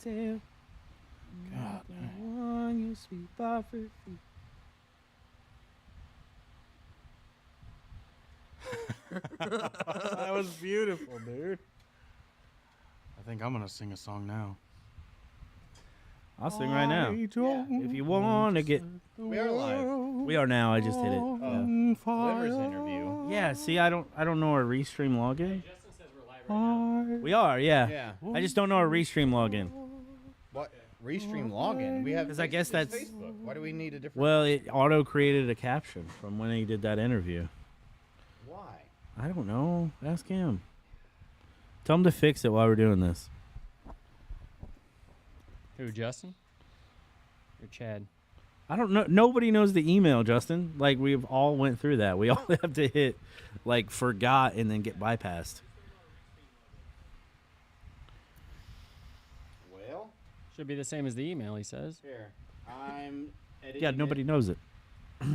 tale. God. On your sweet buffer feet. That was beautiful, dude. I think I'm gonna sing a song now. I'll sing right now. If you want to get... We are live. We are now. I just hit it. Yeah. Glimmers Interview. Yeah, see, I don't know our restream login. Justin says we're live right now. We are, yeah. Yeah. I just don't know our restream login. What? Restream login? We have. 'Cause I guess it's that's- Facebook. Why do we need a different? Well, it auto created a caption from when he did that interview. Why? I don't know. Ask him. Tell him to fix it while we're doing this. Who, Justin? Or Chad? I don't know. Nobody knows the email, Justin. Like, we've all went through that. We all have to hit, like, forgot and then get bypassed. Well, Should be the same as the email, he says. here. I'm editing. Yeah, nobody knows it. Oh,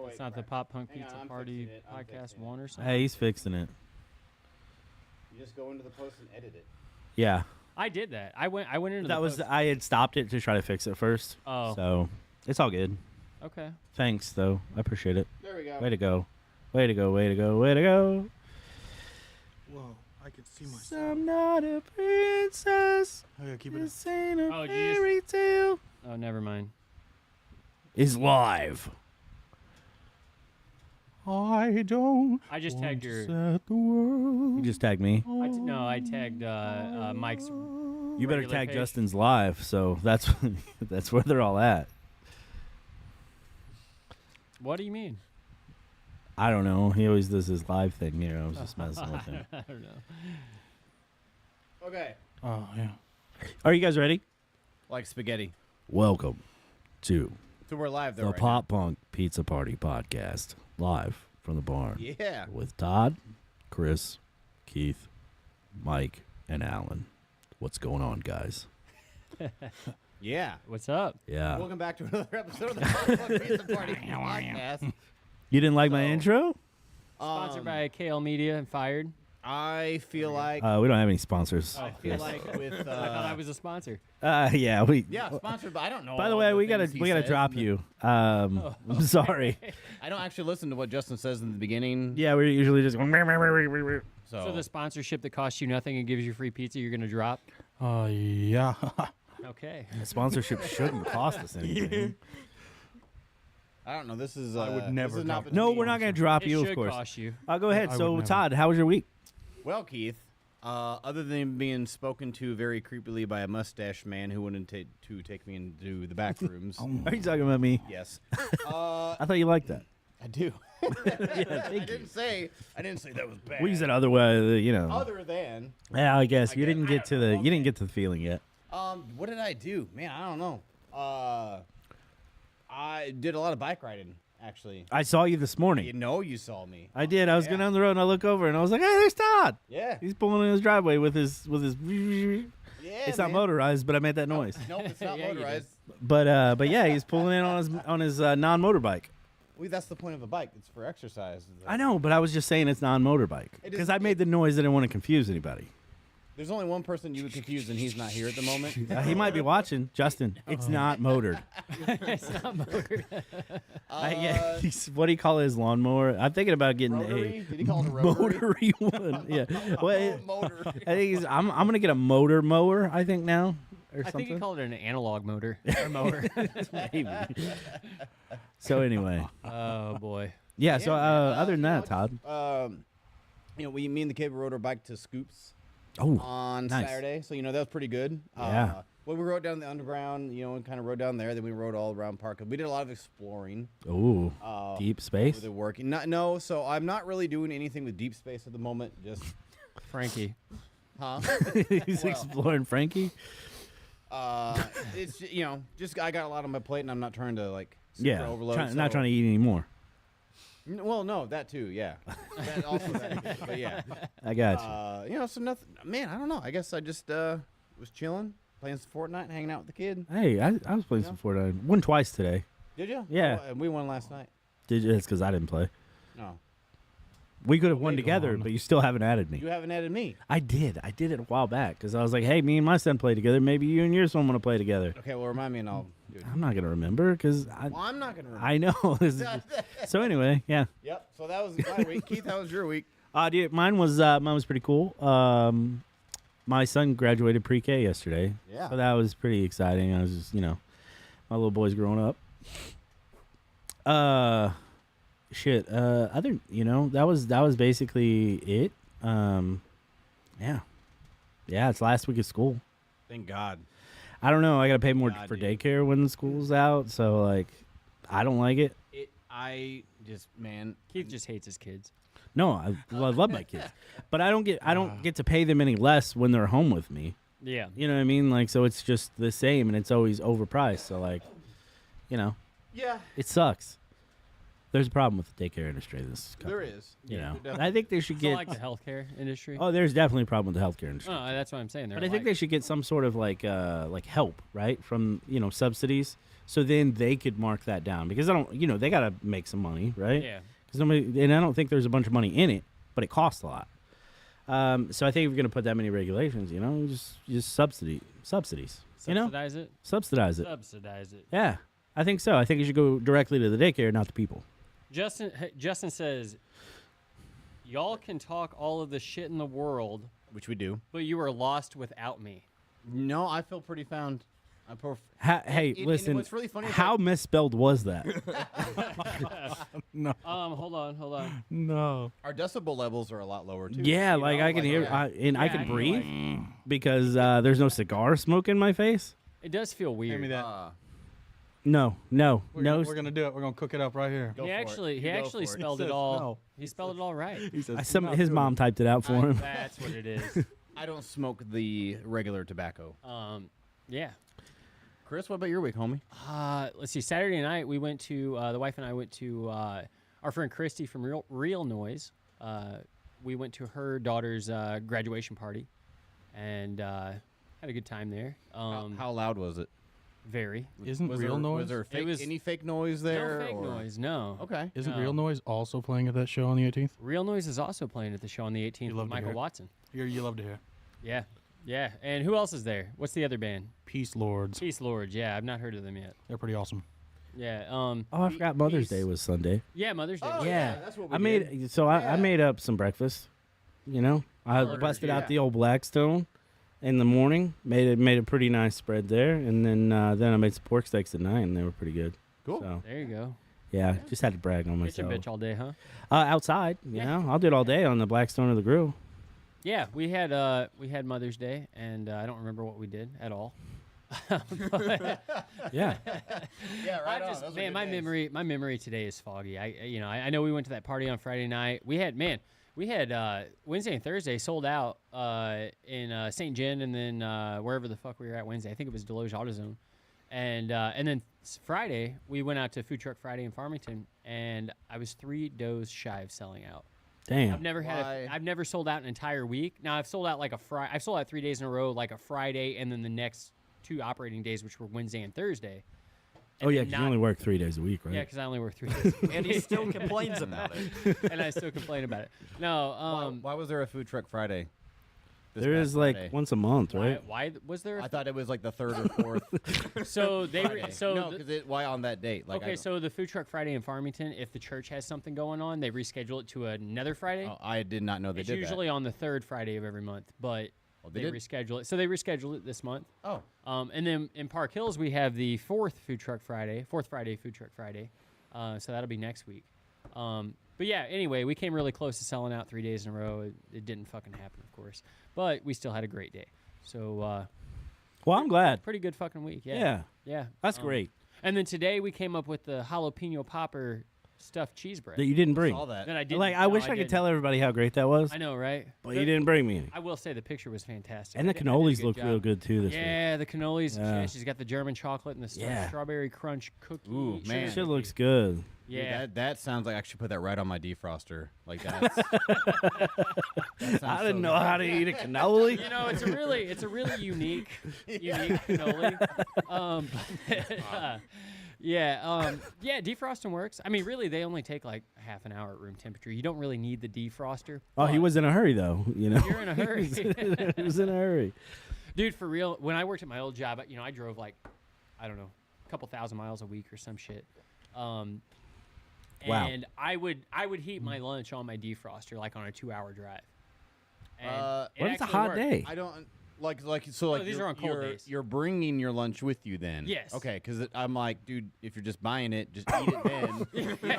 wait, It's not the crap. Pop Punk Hang on, Pizza I'm Party fixing it, I'm Podcast fixing it. 1 or something. Hey, he's fixing it. You just go into the post and edit it. Yeah. I did that. I went into That the was, post. I had stopped it to try to fix it first. Oh. So, it's all good. Okay. Thanks, though. I appreciate it. There we go. Way to go. Way to go, way to go, way to go. Whoa, I can see myself. I'm not a princess. I gotta keep it. This ain't a Oh, you just- fairy tale. Oh, never mind. Is live. I don't. I just tagged your. Set the world. You just tagged me. No, I tagged Mike's. You better regular tag page. Justin's live, so that's that's where they're all at. What do you mean? I don't know. He always does his live thing here. I was just messing with him. I don't know. Okay. Oh yeah. Are you guys ready? Like spaghetti. Welcome to So we're live though. the right Pop Punk Pizza Party podcast, live from the barn now. Yeah. with Todd, Chris, Keith, Mike, and Alan. What's going on, guys? Yeah. What's up? Yeah. Welcome back to another episode of the Pop Punk Pizza Party podcast. You didn't like my So- intro? Sponsored by KL Media and Fired. I feel like. We don't have any sponsors. I feel like with. I thought I was a sponsor. Yeah, we. Yeah, sponsored, but I don't know. By the all way, we things gotta he we gotta says drop in the- you. I'm sorry. I don't actually listen to what Justin says in the beginning. Yeah, we're usually just. So the sponsorship that costs you nothing and gives you free pizza, you're gonna drop? Yeah. Okay. Sponsorship shouldn't cost us anything. I don't know. This is. I would never This is not drop- No, between- we're not gonna drop It you, should of course. cost you. Go ahead. I So, would never. Todd, how was your week? Well, Keith, other than being spoken to very creepily by a mustache man who wanted to take me into the back rooms. Are you talking about me? Yes. I thought you liked that. I do. Yeah, I didn't say that was bad. We said otherwise, you know. Other than, Yeah, I guess you I didn't guess- get to the you didn't get to the feeling yet. what did I do? Man, I don't know. I did a lot of bike riding, actually. I saw you this morning. You know, you saw me. I did. I was Yeah. going down the road and I look over and I was like, "Hey, there's Todd." Yeah. He's pulling in his driveway with his. Yeah. It's not man. motorized, but I made that noise. Nope, it's not Yeah, you did. motorized. But yeah, he's pulling in on his non-motorbike. Well, that's the point of a bike. It's for exercise. I know, but I was just saying it's non-motorbike It because is- I made the noise. I didn't want to confuse anybody. There's only one person you would confuse, and he's not here at the moment. He might be watching. Justin, it's not motored. It's not motored. Yeah, what do you call his lawnmower? I'm thinking about getting Rotary? Did he call it a a rotary? motory one. Yeah, well, Motor. I think I'm gonna get a motor mower. I think now or I think something. you called it an analog motor. Or mower. Maybe. So anyway, Oh boy. yeah. So Yeah, man. other than You know, that, Todd. Me and the kid rode our bike to Scoops Oh, on nice. Saturday, so that was pretty good. Yeah. Well, we rode down the underground, and kind of rode down there. Then we rode all around Park. We did a lot of exploring. Ooh, Uh, deep space. With the working. No, so I'm not really doing anything with deep space at the moment. Just, Frankie. huh? He's exploring Frankie. It's just I got a lot on my plate, and I'm not trying to super Yeah, overload. not trying to eat anymore. Well, no, that too. Yeah, that also that. But yeah. I got you. So nothing. Man, I don't know. I guess I just was chilling, playing some Fortnite, hanging out with the kid. Hey, I was playing Yeah. some Fortnite. Won twice today. Did you? Yeah. And we won last night. Did you? It's because I didn't play. No. We could have won Later together, on. but you still haven't added me. You haven't added me. I did it a while back because I was like, hey, me and my son play together. Maybe you and your son want to play together. Okay, well, remind me and I'll do it. I'm not gonna remember because Well, I'm not going to remember. I know. So anyway, yeah. Yep, so that was my week. Keith, how was your week? Dude, mine was pretty cool. My son graduated pre-K yesterday. Yeah. So that was pretty exciting. I was just, my little boy's growing up. That was basically it. Yeah, it's last week of school. Thank God. I don't know. I gotta pay more God, for dude. daycare when the school's out, so like, I don't like it. Keith just hates his kids. No, I love my kids, but I don't get to pay them any less when they're home with me. Yeah. You know what I mean? Like, so it's just the same, and it's always overpriced. So like, Yeah, it sucks. There's a problem with the daycare industry. there is. I think they should So get. like the healthcare industry. Oh, there's definitely a problem with the healthcare industry. Oh, that's what I'm saying. But I think they should get some sort of like help, right, from subsidies, so then they could mark that down because they gotta make some money, right? Yeah. Because and I don't think there's a bunch of money in it, but it costs a lot. So I think if you're gonna put that many regulations, just subsidies, Subsidize it. subsidize it. Subsidize it. Yeah, I think so. I think it should go directly to the daycare, not the people. Justin says, y'all can talk all of the shit in the world, Which we do. but you are lost without me. No, I feel pretty found. Hey, and listen. what's really funny is how misspelled was that? No. Hold on. No. Our decibel levels are a lot lower too. Yeah, you like know? I can hear, yeah. I Yeah, can I can, breathe because there's no cigar smoke in my face. It does feel weird. Hand me that. No. We're gonna do it. We're gonna cook it up right here. Go He for it. actually You go spelled for it. it says all. no. He spelled it all right. He says, His mom typed it out for him. That's what it is. I don't smoke the regular tobacco. Yeah. Chris, what about your week, homie? Let's see. Saturday night, we went to the wife and I went to our friend Christy from Real Noise. We went to her daughter's graduation party, and had a good time there. How loud was it? Very. Isn't Was real there, noise? Was there fake, was- any fake noise there? No fake or- noise. No. Okay. Isn't No. real noise also playing at that show on the 18th? Real Noise is also playing at the show on the 18th You with love to Michael hear it. Watson. You love to hear. Yeah. Yeah. And who else is there? What's the other band? Peace Lords. Peace Lords. Yeah, I've not heard of them yet. They're pretty awesome. Yeah. Oh, I forgot Mother's Day was Sunday. Yeah, Mother's Day. Oh, Yeah. that's what we I did. made I made up some breakfast. I Burgers, busted yeah. out the old Blackstone in the morning. Made a pretty nice spread there, and then I made some pork steaks at night, and they were pretty good. Cool. So There you go. yeah, just had to brag on Kitchen myself. bitch all day, huh? Outside, I'll do it all day on the Blackstone or the grill. Yeah, we had Mother's Day, and I don't remember what we did at all. Yeah, Yeah, right on. Just, Those are man, good my days. memory today is foggy. I know we went to that party on Friday night. We had Wednesday and Thursday sold out in St. John, and then wherever the fuck we were at Wednesday. I think it was Deloge AutoZone, and then Friday we went out to Food Truck Friday in Farmington, and I was 3 doughs shy of selling out. damn. I've never sold out an entire week. Now I've sold out I've sold out 3 days in a row, like a Friday, and then the next 2 operating days, which were Wednesday and Thursday. Oh yeah, then 'cause you only work 3 days a week, right? Yeah, because I only work 3 days. And he still complains about it. And I still complain about it. No, Why was there a food truck Friday? this There past is like Friday? once a month, right? why was there? I thought it was like the third or fourth. So they were, Friday. so no, the- because why on that date? Like, okay, so the Food Truck Friday in Farmington, if the church has something going on, they reschedule it to another Friday. I did not know they It's did usually on the third Friday of every month, but they they did? reschedule it. So they rescheduled it this month. that. Oh, And then in Park Hills, we have the fourth Friday Food Truck Friday. So that'll be next week. But yeah, anyway, we came really close to selling out 3 days in a row. It didn't fucking happen, of course. But we still had a great day. So Well, I'm glad. pretty good fucking week. Yeah. Yeah, Yeah. that's great And then today we came up with the jalapeno popper stuffed cheese bread. that you didn't bring. all that. Then I didn't. Like, I no, wish I could didn't. tell everybody how great that was, I know, right? but you didn't bring me any. I will say the picture was fantastic. And the I did a cannolis good look job. real good too this week. Yeah, the cannolis. Yeah. Yeah, she's got the German chocolate and the Yeah. strawberry crunch cookie. Ooh, sugar man. Shit cookie. looks good. Dude, Yeah. that sounds like I should put that right on my defroster. Like that. I didn't know how to eat a cannoli. You know, it's a really unique cannoli. Yeah, defrosting works. I mean, really, they only take like half an hour at room temperature. You don't really need the defroster. Oh, he but was in a hurry though. You know, You're in a hurry. he was in a hurry. Dude, for real, when I worked at my old job, I drove like, I don't know, a couple thousand miles a week or some shit. Wow. And I would heat my lunch on my defroster like on a 2-hour drive. And it What if it's a actually hot worked. day? I don't so these you're, are on cold you're, days. you're bringing your lunch with you then. Yes. Okay, because I'm like, dude, if you're just buying it, just eat it then. You know,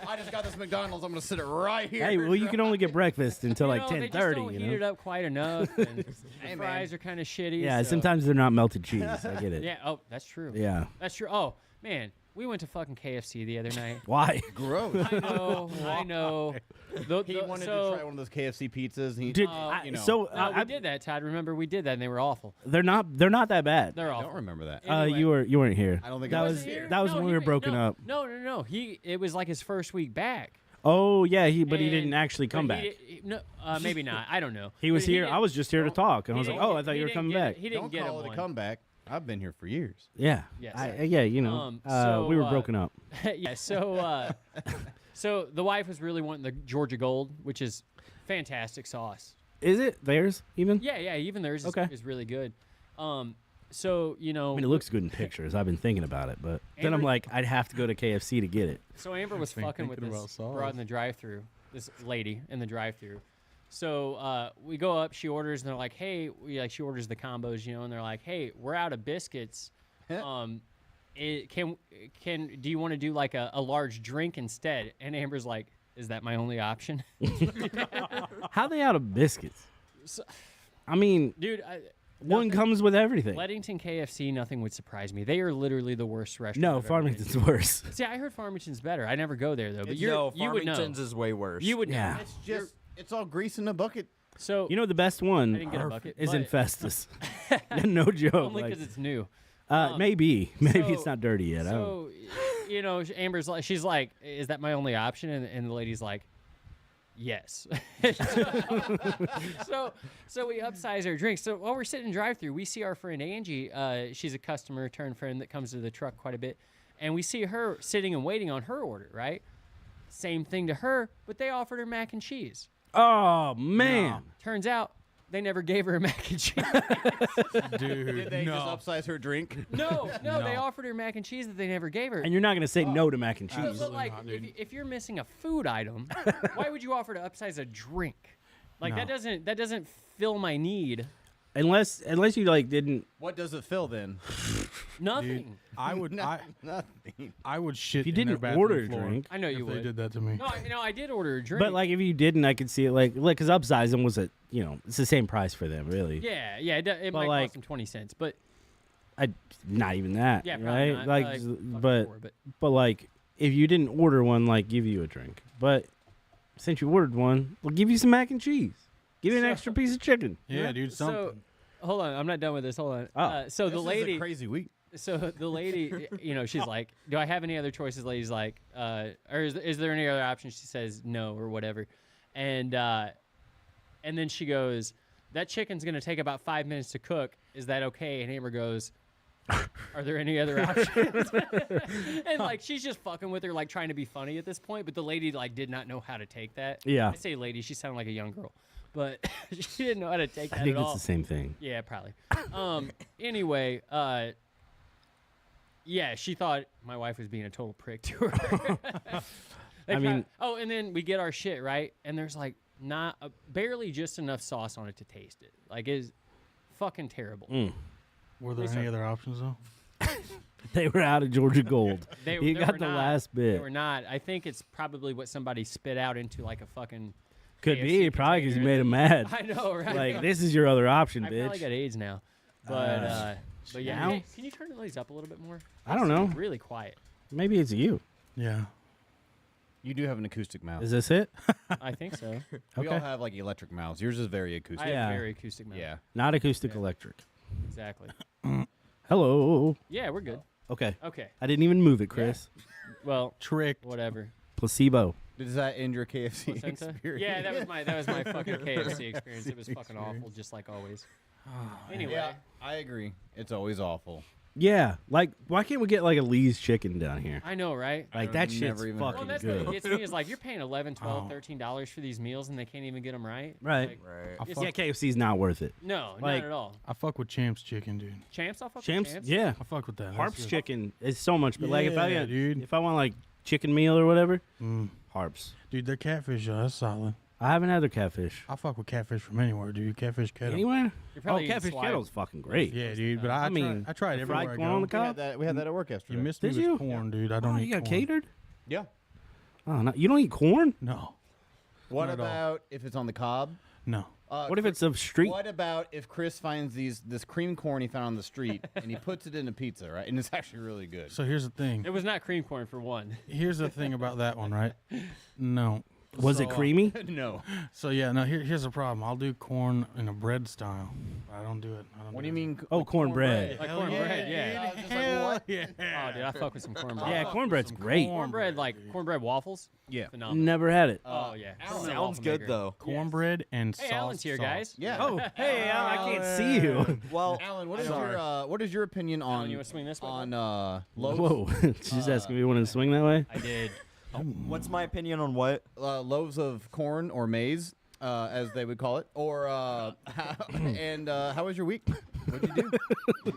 I just got this McDonald's. I'm gonna sit it right here. Hey, well, you can only get breakfast until like They just 10:30. don't you heat know. it up quite enough. And the Hey, fries man. are kind of shitty. Yeah, so- sometimes they're not melted cheese. I get it. Yeah. Oh, that's true. Yeah. That's true. Oh man, we went to fucking KFC the other night. Why? Gross. I know. He wanted to try one of those KFC pizzas. And he, Dude, you know. so No, we I- did that, Todd. Remember, we did that, and they were awful. they're not that bad. They're I awful. don't remember that. Anyway. You weren't here. I don't think that I was was here. that was No, when he we were ma- broken no, up. No. It was like his first week back. Oh yeah, but he And- didn't actually come but back. No, maybe not. I don't know. He was But here. didn't- I was just here to talk, and I he was like, didn't oh, get- I thought he you were didn't coming get back. He didn't Don't get call him it a one. comeback. I've been here for years. Yeah. Yes. Yeah. You know, So, we were broken up. Yeah. So the wife was really wanting the Georgia Gold, which is fantastic sauce. Is it theirs even? Yeah. Even theirs is, Okay. is really good. So I mean, it looks good in pictures. I've been thinking about it, but then I'm Amber- like, I'd have to go to KFC to get it. So Amber was fucking with thinking about this broad sauce. in the drive-through, this lady in the drive-through. So we go up, she orders, and they're like, "Hey," she orders the combos, and they're like, "Hey, we're out of biscuits. Do you want to do like a large drink instead?" And Amber's like, "Is that my only option?" How they out of biscuits? So- I mean, Dude, one comes with everything. Leadington KFC, nothing would surprise me. They are literally the worst restaurant. No, I've ever been Farmington's to. worse. See, I heard Farmington's better. I never go there though, but No, you would know. Farmington's is way worse. You would know. Yeah. It's just, it's all grease in a bucket. So You know, the best one I didn't get a bucket, is but- Infestus. No joke. only like, because it's new. maybe it's so- not dirty yet. I don't. So, Amber's like, she's like, "Is that my only option?" And the lady's like, "Yes." so we upsize our drinks. So while we're sitting in drive-through, we see our friend Angie. She's a customer turned friend that comes to the truck quite a bit, and we see her sitting and waiting on her order. Right, same thing to her, but they offered her mac and cheese. Oh man. Turns out they never gave her a mac and cheese. Dude, Did they just upsize her drink? no, they offered her mac and cheese that they never gave her. And you're not gonna say no to mac and cheese. But like, if you're missing a food item, why would you offer to upsize a drink? Like that doesn't fill my need. Unless you like didn't. What does it fill then? Nothing. I would Nothing. I would shit. If you in their didn't bathroom order a floor drink. I know if you they would. did that to me. No, I did order a drink. But like if you didn't, I could see it like because upsizing was it's the same price for them really. yeah, it But might like- cost them 20 cents, but Not even that. yeah, probably right. not. Like, fucking but four, but like if you didn't order one, like give you a drink. But since you ordered one, we'll give you some mac and cheese. Give you an So- extra piece of chicken. Yeah, dude, something. So hold on, I'm not done with this. Hold on. Oh. So This the is a lady, crazy week. so the lady, she's like, "Do I have any other choices?" Lady's like, or is there any other options? She says no or whatever, and then she goes, "That chicken's gonna take about 5 minutes to cook. Is that okay?" And Amber goes, "Are there any other options?" And like she's just fucking with her, like trying to be funny at this point, but the lady like did not know how to take that. Yeah. I say lady, she sounded like a young girl, but she didn't know how to take that I think at it's all. the same thing. Yeah, probably. Anyway, yeah, she thought my wife was being a total prick to her. I mean- oh, and then we get our shit right, and there's like not barely just enough sauce on it to taste it. Like it's fucking terrible. Were there They any start- other options though? They were out of Georgia Gold. They, You they got were the not. last They bit. were not. I think it's probably what somebody spit out into like a fucking. Could KFC be probably because you container. made him mad. I know, right? Like this is your other option, I probably bitch. got AIDS now, but yeah. now? Hey, can you turn these up a little bit more? I don't know. It's really quiet. Maybe it's you. Yeah. You do have an acoustic mouth. Is this it? I think so. We all Okay. have like electric mouths. Yours is very acoustic. I Yeah. have very acoustic mouth. Yeah. Not acoustic electric. Exactly. Hello. Yeah, we're good. Okay. Okay. I didn't even move it, Chris. Well, Tricked. whatever. Placebo. Does that end your KFC Placenta? experience? Yeah, that was my fucking KFC experience. It was fucking awful, just like always. Anyway, Yeah, I agree. It's always awful. Yeah, like why can't we get like a Lee's chicken down here? I know, right? Like I've that shit's never even heard fucking Well, that's good. what gets me is like you're paying $11, $12, $13 for these meals and they can't even get them right. Right. Like, Right. I It's- fuck, Yeah, KFC's not worth it. no, Like- not at all. I fuck with Champs chicken, dude. Champs, I'll fuck with Champs, Champs. yeah. I fuck with that. That's Harp's good. chicken is so much, but like Yeah, dude. if I want like chicken meal or whatever, Mm. Harp's. Dude, their catfish, that's solid. I haven't had their catfish. I fuck with catfish from anywhere, dude. Catfish kettle. Anywhere? You're Oh, probably eating catfish swine. kettle's fucking great. Yeah, dude. But I mean, I tried the everywhere fried I corn go. on the cob. We had that at work yesterday. You missed me Did with you? corn, dude. I don't Oh, eat you got corn. catered? Yeah. Oh, no, you don't eat corn? No, What Not at all. about if it's on the cob? no. What if it's a street? What about if Chris finds this cream corn he found on the street and he puts it in a pizza, right? And it's actually really good. So here's the thing. It was not cream corn for one. Here's the thing about that one, right? No. Was it So, creamy? No. So yeah, no. Here's the problem. I'll do corn in a bread style. I don't do it. I don't What do you mean? Oh, cornbread. Like cornbread, yeah. I was just like, Hell what? yeah. Oh, dude, I fuck with some cornbread. Yeah, cornbread's great. Cornbread, like cornbread waffles. Yeah. Phenomenal. Never had it. Oh yeah. Alan- Cornbread Sounds waffle good maker. though. Cornbread and Hey, sauce. Alan's here, sauce. guys. Yeah. Oh, hey, Al, I can't see you. Well, Alan, what is Sorry. your opinion Alan, on you want to swing this way? on loaves? Whoa, she's asking me to want to swing that way? I did. what's my opinion on what? Loaves of corn or maize, as they would call it, or and how was your week? What'd you do?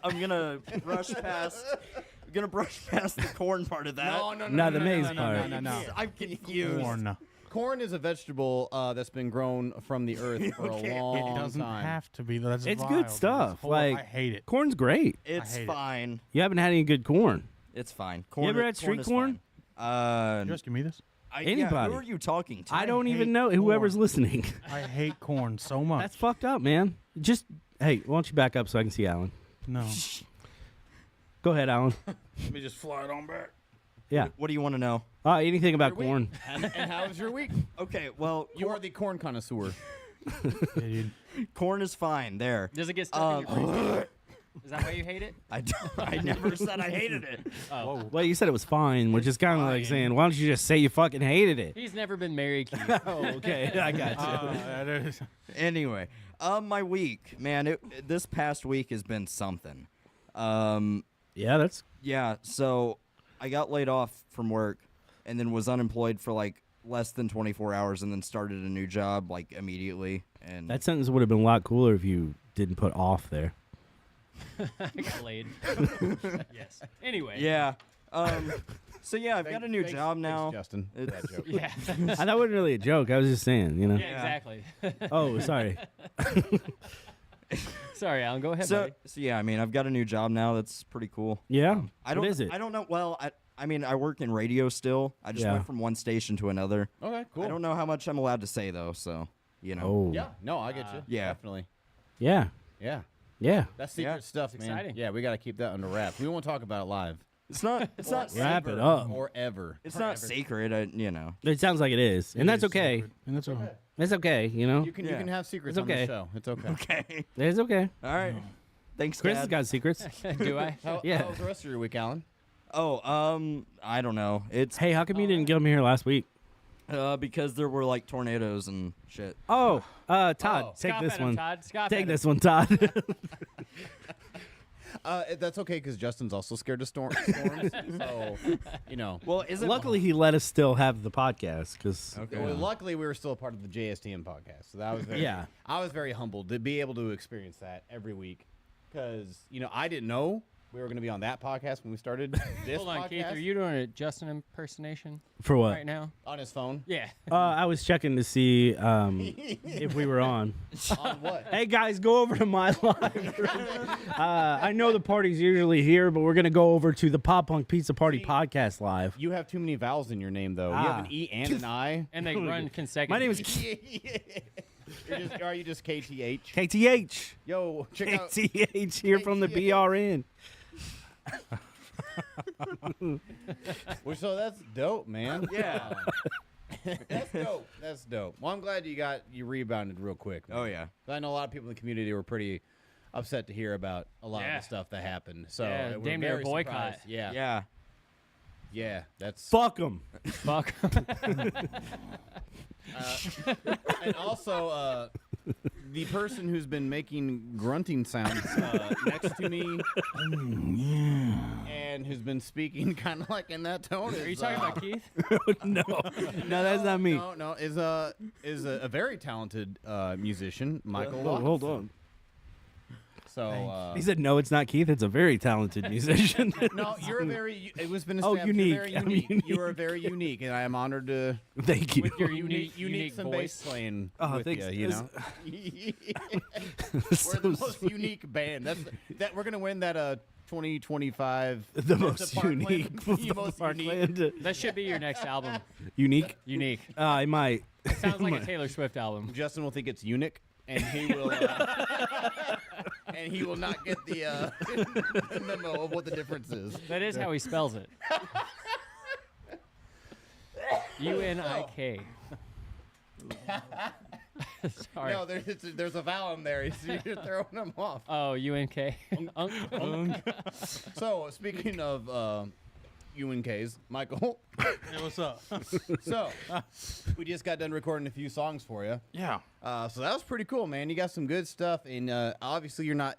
I'm gonna brush past. I'm gonna brush past the corn part of that. Not the maize part. No. I'm confused. Corn. Corn is a vegetable that's been grown from the earth for a It long doesn't time. have to be. That's It's vile, good dude. stuff. It's Like I hate it. corn's great. It's hate it. fine. You haven't had any good corn. It's fine. Corn. ever had street is corn? fine. You asking me this? Yeah, Anybody. who are you talking to? I don't hate even know whoever's corn. listening. I hate corn so much. That's fucked up, man. Just hey, why don't you back up so I can see Alan? No. Go ahead, Alan. Let me just fly it on back. Yeah. What do you want to know? Anything about Your week. corn? And how was your week? Okay, well, You are the corn connoisseur. Yeah, dude. corn is fine. There. Does it get stuck in your freezer? Is that why you hate it? I never said I hated it. Oh. Well, you said it was fine, which is kind of like saying, why don't you just say you fucking hated it? He's never been married, Keith. Oh, okay, I got you. That is. Anyway, my week, man. This past week has been something. Yeah, that's Yeah, so I got laid off from work and then was unemployed for like less than 24 hours and then started a new job like immediately. And that sentence would have been a lot cooler if you didn't put off there. I got laid. Yes. Anyway. yeah. So yeah, I've got a new job now. Thanks, Justin. It's- That joke. Yeah. That wasn't really a joke. I was just saying, you know. Yeah, exactly. Oh, sorry. Sorry, Alan. Go ahead, So, buddy. so yeah, I mean, I've got a new job now. That's pretty cool. Yeah. I don't. What is it? I don't know. Well, I mean, I work in radio still. I just Yeah. went from one station to another. Okay, cool. I don't know how much I'm allowed to say though. So, you know. Oh. Yeah, no, I get you. Yeah. Definitely. Yeah. Yeah. Yeah. That's secret Yeah. stuff, man. exciting. Yeah, we got to keep that under wraps. We won't talk about it live. It's not. It's not. Wrap it Ever up. Or ever. It's not sacred. You know. It sounds like it is, and that's It is okay. sacred. And that's okay. That's okay, you know. You can Yeah. have secrets It's on okay. the show. It's okay. Okay. It's okay. All right. Thanks, Chris Dad. has got secrets. Do I? Yeah. How was the rest of your week, Alan? Oh, I don't know. It's Hey, how come you didn't get him here last week? because there were like tornadoes and shit. Oh, Todd, take Scoff this at him, one. Todd. Scoff Take at him. this one, Todd. That's okay because Justin's also scared of storms. So, you know. Well, is it? Luckily, he let us still have the podcast because Okay. Well, luckily, we were still a part of the JSTM podcast, so that was very, Yeah. I was very humbled to be able to experience that every week, because I didn't know we were going to be on that podcast when we started this Hold on, podcast Keith. Are you doing a Justin impersonation for what? right now? on his phone. Yeah. I was checking to see if we were on. On what? Hey guys, go over to my live. I know the party's usually here, but we're gonna go over to the Pop Punk Pizza Party podcast live. You have too many vowels in your name, though. You have an Ah. E and an I. And they run consecutively. My name is Are you just KTH? KTH. Yo, check out. KTH here from the BRN. Well, so that's dope, man. Yeah. That's dope. That's dope. Well, I'm glad you rebounded real quick. Man. Oh yeah. 'Cause I know a lot of people in the community were pretty upset to hear about a lot Yeah. of the stuff that happened. So Yeah, we're damn near a very boycott. surprised. Yeah. Yeah. Yeah. That's Fuck them. Fuck. and also the person who's been making grunting sounds next to me, and who's been speaking kind of like in that tone. Are you talking about Keith? No, that's not me. No, is a very talented musician, Michael. Hold on. So He said, "No, it's not Keith. It's a very talented musician." no, you're a very. It was been Oh, established. unique. You're very I'm unique. unique. You are very unique, and I am honored to Thank you. With your unique some voice. bass playing Oh, with thanks. you. You know, we're the most unique band. That we're gonna win that 2025. The most unique. The most unique. That should be your next album. Unique. Unique. I might. Sounds like a Taylor Swift album. Justin will think it's eunuch, and he will. And he will not get the memo of what the difference is. That is how he spells it. UNIK. Sorry. No, there's a vowel in there. You're throwing him off. Oh, UNK. So, speaking of UNKs, Michael. Hey, what's up? So, we just got done recording a few songs for you. Yeah. So that was pretty cool, man. You got some good stuff, and obviously you're not,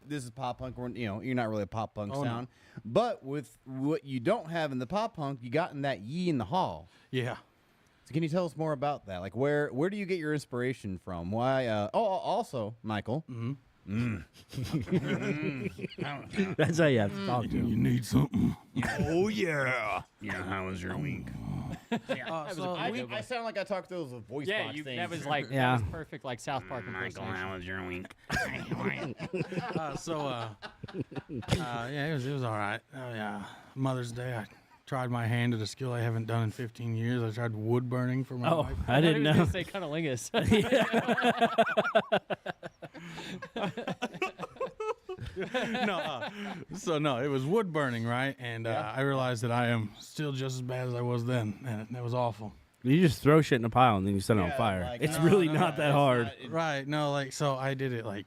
this is pop punk. You're not really a pop punk sound. No. But with what you don't have in the pop punk, you got in that Ye in the Hall. Yeah. So can you tell us more about that? Like, where do you get your inspiration from? Why? Also, Michael. Mm-hmm. That's how you have to talk to him. You need something. Oh yeah. Yeah. How was your week? I I sound like I talked to those voice Yeah, box things. that was like Yeah. that was perfect, like South Park impersonation. was your week? Yeah, it was all right. Oh yeah, Mother's Day. I tried my hand at a skill I haven't done in 15 years. I tried wood burning for my Oh, wife. I didn't thought he know. was gonna say cunnilingus. No, it was wood burning, right? And I realized that I am still just as bad as I was then, and that was awful. You just throw shit in a pile and then you set it on fire. like, It's no, really no, not that it's hard. not- Right? No, so I did it like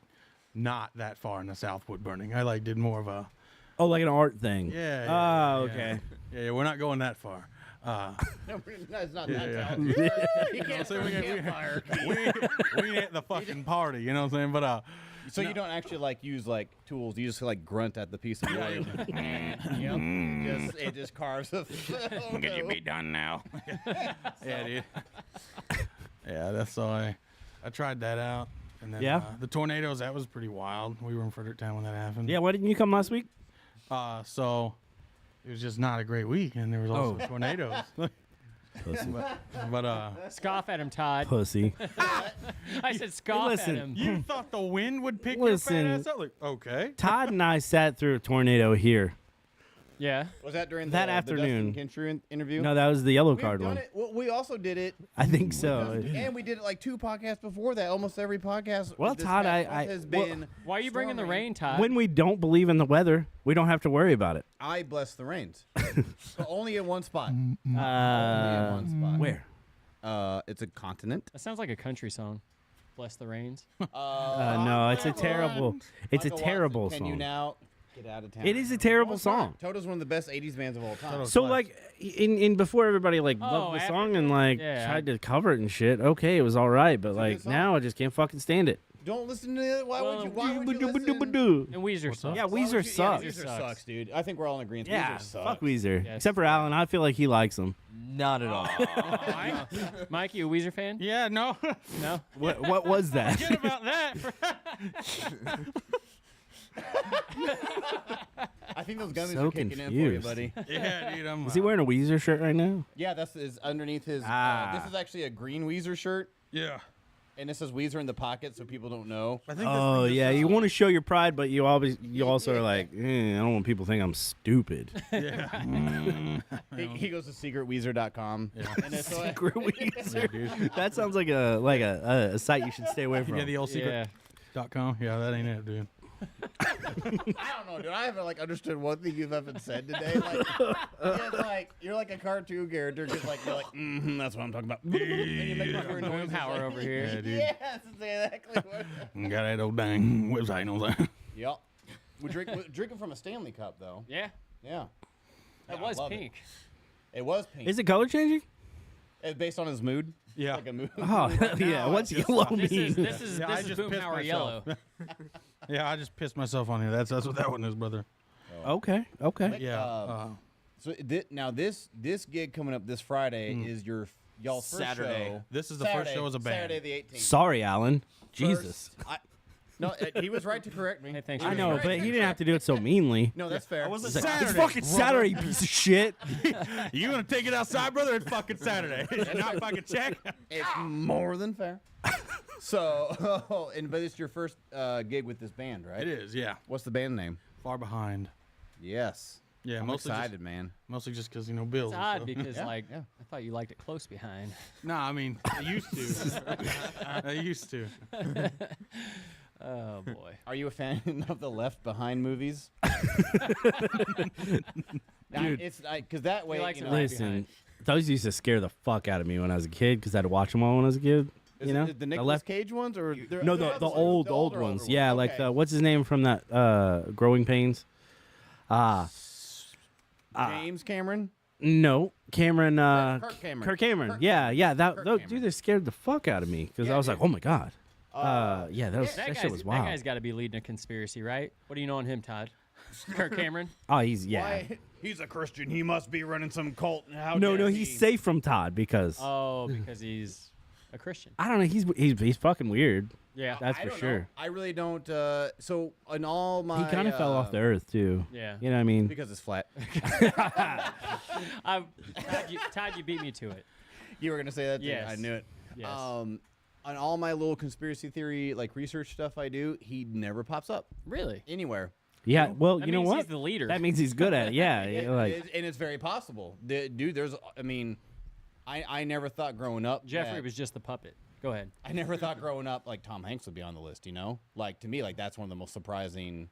not that far in the South wood burning. I did more of a Oh, like an art thing. yeah. Oh, yeah. okay. Yeah, we're not going that far. No, it's not Yeah, that yeah. talented. You can't So throw we a ain't campfire. we ain't at the fucking party, you know what I'm saying? But So you don't actually like use like tools. You just like grunt at the piece of wood. It just carves a. Could you be done now? Yeah, dude. Yeah, that's so I tried that out, and then Yeah? the tornadoes, that was pretty wild. We were in Fredericktown when that happened. Yeah, why didn't you come last week? So it was just not a great week, and there was also tornadoes. Pussy. But Scoff at him, Todd. Pussy. I said scoff listen, at him. you thought the wind would pick Listen. your fat ass up? Like, okay. Todd and I sat through a tornado here. Yeah. Was that during That the afternoon. Dustin Kincher interview? No, that was the yellow We've card done one. it. Well, we also did it, I think so. and we did it like 2 podcasts before that. Almost every podcast. Well, this Todd, past I- month has well- been. Why are you bringing the storming. rain, Todd? When we don't believe in the weather, we don't have to worry about it. I bless the rains. So only in one spot. Only in one spot. Where? It's a continent. That sounds like a country song. Bless the rains. No, it's a terrible. It's a Michael terrible Watson, Can you song. now get out of town? It is a terrible No, it's not. song. Toto's one of the best '80s bands of all time. So like in before everybody like Oh, loved the after song that? and like Yeah. tried to cover it and shit. Okay, it was all right, but a like good song. now I just can't fucking stand it. Don't listen to it. Why would you? Why would you listen? And Weezer sucks. Yeah, Why would Weezer you- sucks. Yeah, Weezer sucks, dude. I think we're all in agreement. Yeah, Weezer sucks. fuck Weezer. Yes. Except for Alan, I feel like he likes them. Not at all. Mike, you a Weezer fan? Yeah, no. No. What was that? Forget about that. I think those gummies So are kicking in for you, confused. buddy. Yeah, dude. I'm. Is he wearing a Weezer shirt right now? Yeah, that's is underneath his. Ah. This is actually a green Weezer shirt, Yeah. and it says Weezer in the pocket, so people don't know. I think. Oh yeah, you want to show your pride, but you also are like, I don't want people to think I'm stupid. Yeah. He goes to secretweezer.com. Yeah. And it's like, Secret Weezer. That sounds like a site you should stay away from. Yeah, the old secret.com. Yeah, that ain't it, dude. I don't know, dude. I haven't like understood one thing you've ever said today. Like, you're like a cartoon character, just like you're like, that's what I'm talking about. And you make your noise Boomhauer over here. Yeah, dude. Yeah, that's exactly what. Got that old dang website, you know what I'm saying? Yep. We're drinking from a Stanley cup, though. Yeah. Yeah. That Yeah, I was love pink. It was pink. Is it color changing? It's based on his mood. Yeah. Like a movie. Oh, yeah. What's yellow This mean? is this is Yeah, I this is just Boom pissed Power myself. Yellow. Yeah, I just pissed myself on here. That's what that one is, brother. Okay. Okay. Yeah. So now this gig coming up this Friday is your y'all's first Saturday. show. This is the first show as a band. Saturday the 18th. Sorry, Alan. Jesus. No, he was right to correct me. Hey, thanks. I for know, being but he didn't have to do it so meanly. No, that's fair. wasn't It's like, it's Saturday, fucking Saturday, you piece of shit. You gonna take it outside, brother? It's fucking Saturday. Not fucking check. It's more than fair. So, but it's your first gig with this band, right? It is, yeah. What's the band name? Far behind. Yes. Yeah, I'm mostly excited, man. Mostly just because Bills. It's odd so. because Yeah, like yeah. I thought you liked it close behind. Nah, I mean, I used to. I used to. Oh boy. Are you a fan of the Left Behind movies? Dude. It's because that way, likes you it know, right Listen, behind. those used to scare the fuck out of me when I was a kid because I had to watch them all when I was a kid. is You know, it the Nicolas left. Cage ones or No, the old older ones. Yeah, like Okay. the what's his name from that Growing Pains? James Cameron. No, Cameron. Kirk Cameron. Kirk Cameron. Kirk Yeah, yeah. That Kirk those, Cameron. dude, they scared the fuck out of me because Yeah, I was like, dude. oh my god. Yeah, that That shit was that wild. guy's got to be leading a conspiracy, right? What do you know on him, Todd? Kirk Cameron. Oh, he's yeah. Why? He's a Christian. He must be running some cult. How No, dare no, he? he's safe from Todd because Oh, because he's a Christian. I don't know. He's fucking weird. Yeah. That's I for don't sure. know. I really don't. So in all my, He kind of fell off the earth too. Yeah. You know what I mean? because it's flat. Todd, you beat me to it. You were gonna say that. Yes. I knew it. Yes. On all my little conspiracy theory like research stuff I do, he never pops up Really? anywhere. Yeah. Well, That you know means what? he's the leader. That means he's good at it. Yeah. And it's very possible. Dude, there's. I mean, I never thought growing up. Jeffrey that- was just the puppet. Go ahead. I never thought growing up like Tom Hanks would be on the list. You know, like to me, like that's one of the most surprising.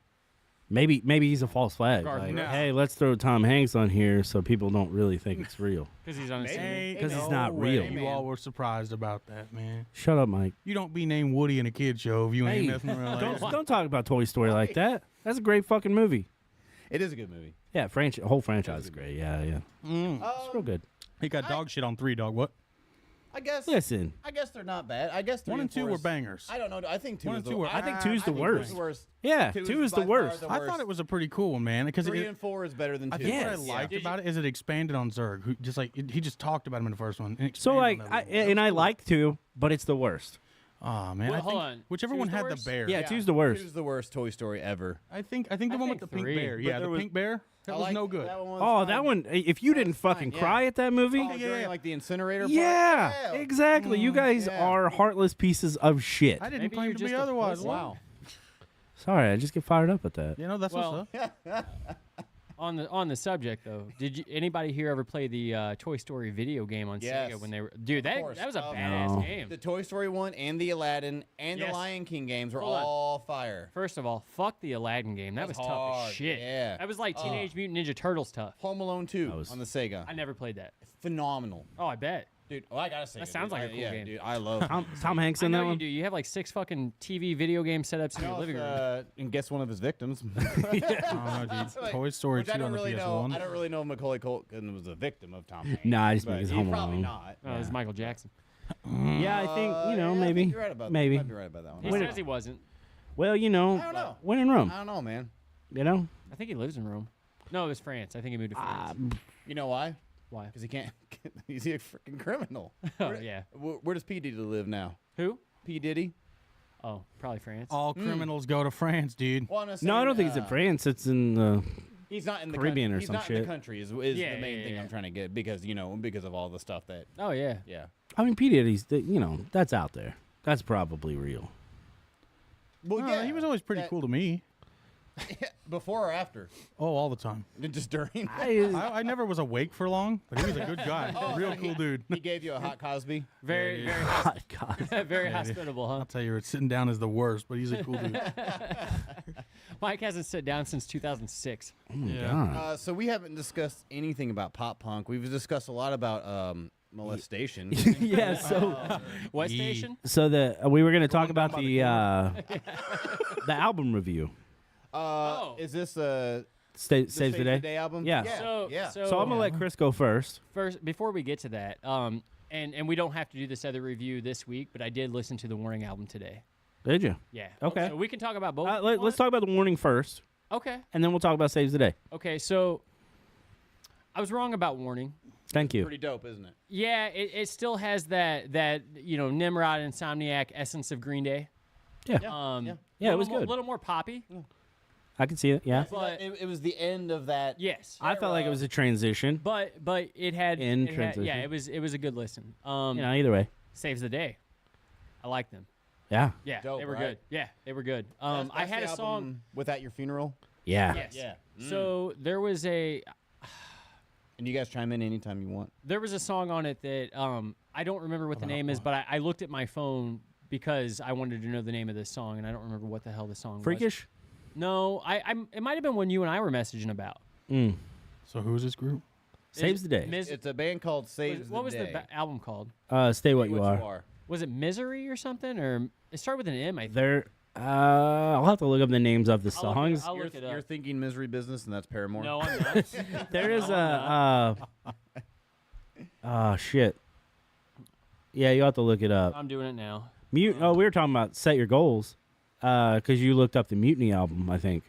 maybe he's a false flag. Like, No. hey, let's throw Tom Hanks on here so people don't really think it's real. Because he's on a scene. 'Cause it's no not way real. You all were surprised about that, man. Shut up, Mike. You don't be named Woody in a kid show if you ain't Hey, messing around. Don't Like don't talk about Toy Story like that. That's a great fucking movie. It is a good movie. Yeah, whole franchise is great. Yeah, yeah. It's real good. he got dog shit on 3, dog. What? I guess. Listen, I guess they're not bad. I guess 3 1 and 2 4 were is- bangers. I don't know. I think 2 1 is and 2 the were- I think 2's the I think worst. 2's the worst. yeah, 2 2 is by the far worst. the I thought it was a pretty cool one, man. Because 3 and 4 is better than 2. I think what I Yes. liked Yeah. about it is it expanded on Zurg, who just like he just talked about him in the first one. And So like, expanded on that I, little bit. and I like 2, but it's the worst. Oh man, Well, I hold think on. whichever 2's one the had worst? the bear. Yeah, 2's the worst. 2's the worst Toy Story ever. I think the one with the pink 3. bear. But Yeah, there the was- pink bear. That I was like no good. That one was Oh, fine. that one! If you didn't fine, fucking yeah. cry at that movie, Oh, during, like the incinerator. part? yeah, exactly. You guys yeah. are heartless pieces of shit. I didn't Maybe claim you're to be just a otherwise. pussy. Wow. Sorry, I just get fired up at that. You know that's Well, what's up. On the subject though, did anybody here ever play the Toy Story video game on Yes. Sega when they were? Dude, that course. was a Oh, badass no. game. The Toy Story one and the Aladdin and Yes. the Lion King games were Hold on. all fire. First of all, fuck the Aladdin game. That was That's tough hard, as shit. yeah. That was like Teenage Mutant Ninja Turtles tough. Home Alone 2 was- on the Sega. I never played that. Phenomenal. Oh, I bet. Dude, oh, I gotta say. That sounds like a cool yeah, game. Dude, I love Tom Hanks I in know that you one. do. You have like 6 fucking TV video game setups in your living room. And guess one of his victims. I don't know, dude. Toy Story Which 2 I don't on the really PS1. know. I don't really know if Macaulay Culkin was a victim of Tom Hanks. Nah, I just but think he's he's Home probably Alone. not. Oh, it was Michael Jackson. Yeah, I think Yeah, I maybe, think you're right about maybe. That. You might be right about that one. He says he wasn't. Well, I don't know. when in Rome, I don't know, man. you know. I think he lives in Rome. No, it was France. I think he moved to France. You know why? Why? Because he can't. He's a freaking criminal. Oh, yeah. Where does P Diddy live now? Who? P Diddy. Oh, probably France. All criminals go to France, dude. Well, I'm not No, I saying, don't think it's in France. It's in He's not in the Caribbean country. or He's some not in shit. the country. Is Yeah, the main yeah, thing yeah. I'm trying to get because because of all the stuff that. Oh, yeah. Yeah. I mean, P Diddy's. That's out there. That's probably real. Well, He was always pretty cool to me. Before or after? Oh, all the time. Just during. I never was awake for long, but he was a good guy. Real cool dude. He gave you a hot Cosby. Very, Yeah, God, God. very, very hospitable, huh? I'll tell you, sitting down is the worst, but he's a cool dude. Mike hasn't sat down since 2006. Oh my Yeah. God. So we haven't discussed anything about pop punk. We've discussed a lot about molestation. Yeah. So, What Ye- station? we were gonna talk about down by the album review. Is this a Saves Saves the Day. album? Yeah. Yeah. So, yeah. So I'm gonna let Chris go first. First, before we get to that, and we don't have to do this other review this week, but I did listen to the Warning album today. Did you? Yeah. Okay. So we can talk about both. if you Let's want. talk about the Warning first, Okay. and then we'll talk about Saves the Day. Okay. So I was wrong about Warning. Thank you. Pretty dope, isn't it? Yeah, it still has that Nimrod Insomniac essence of Green Day. Yeah. Yeah, it was A good. little more poppy. I can see it. Yeah. But It was the end of that. yes, I felt like it was a transition. but it had In it had- transition. yeah, it was a good listen. Either way. Saves the day. I like them. Yeah. Yeah, Dope, they were right? good. Yeah, they were good. That's I had the a song. album with At Your Funeral. Yeah. Yes. Yeah. So there was a And you guys chime in anytime you want. song on it that I don't remember what the name is, but I looked at my phone because I wanted to know the name of this song, and I don't remember what the hell the song was. Freakish. No, it might have been one you and I were messaging about. So who's this group? Saves the Day. It's a band called Saves What was the the Day. album called? Stay what you are. Was it Misery or something? Or it started with an M, I think. They're. I'll have to look up the names of the I'll look it- songs. I'll look it up. You're thinking Misery Business, and that's Paramore. No, I'm not. There is shit. Yeah, you have to look it up. I'm doing it now. We were talking about Set Your Goals, because you looked up the Mutiny album, I think.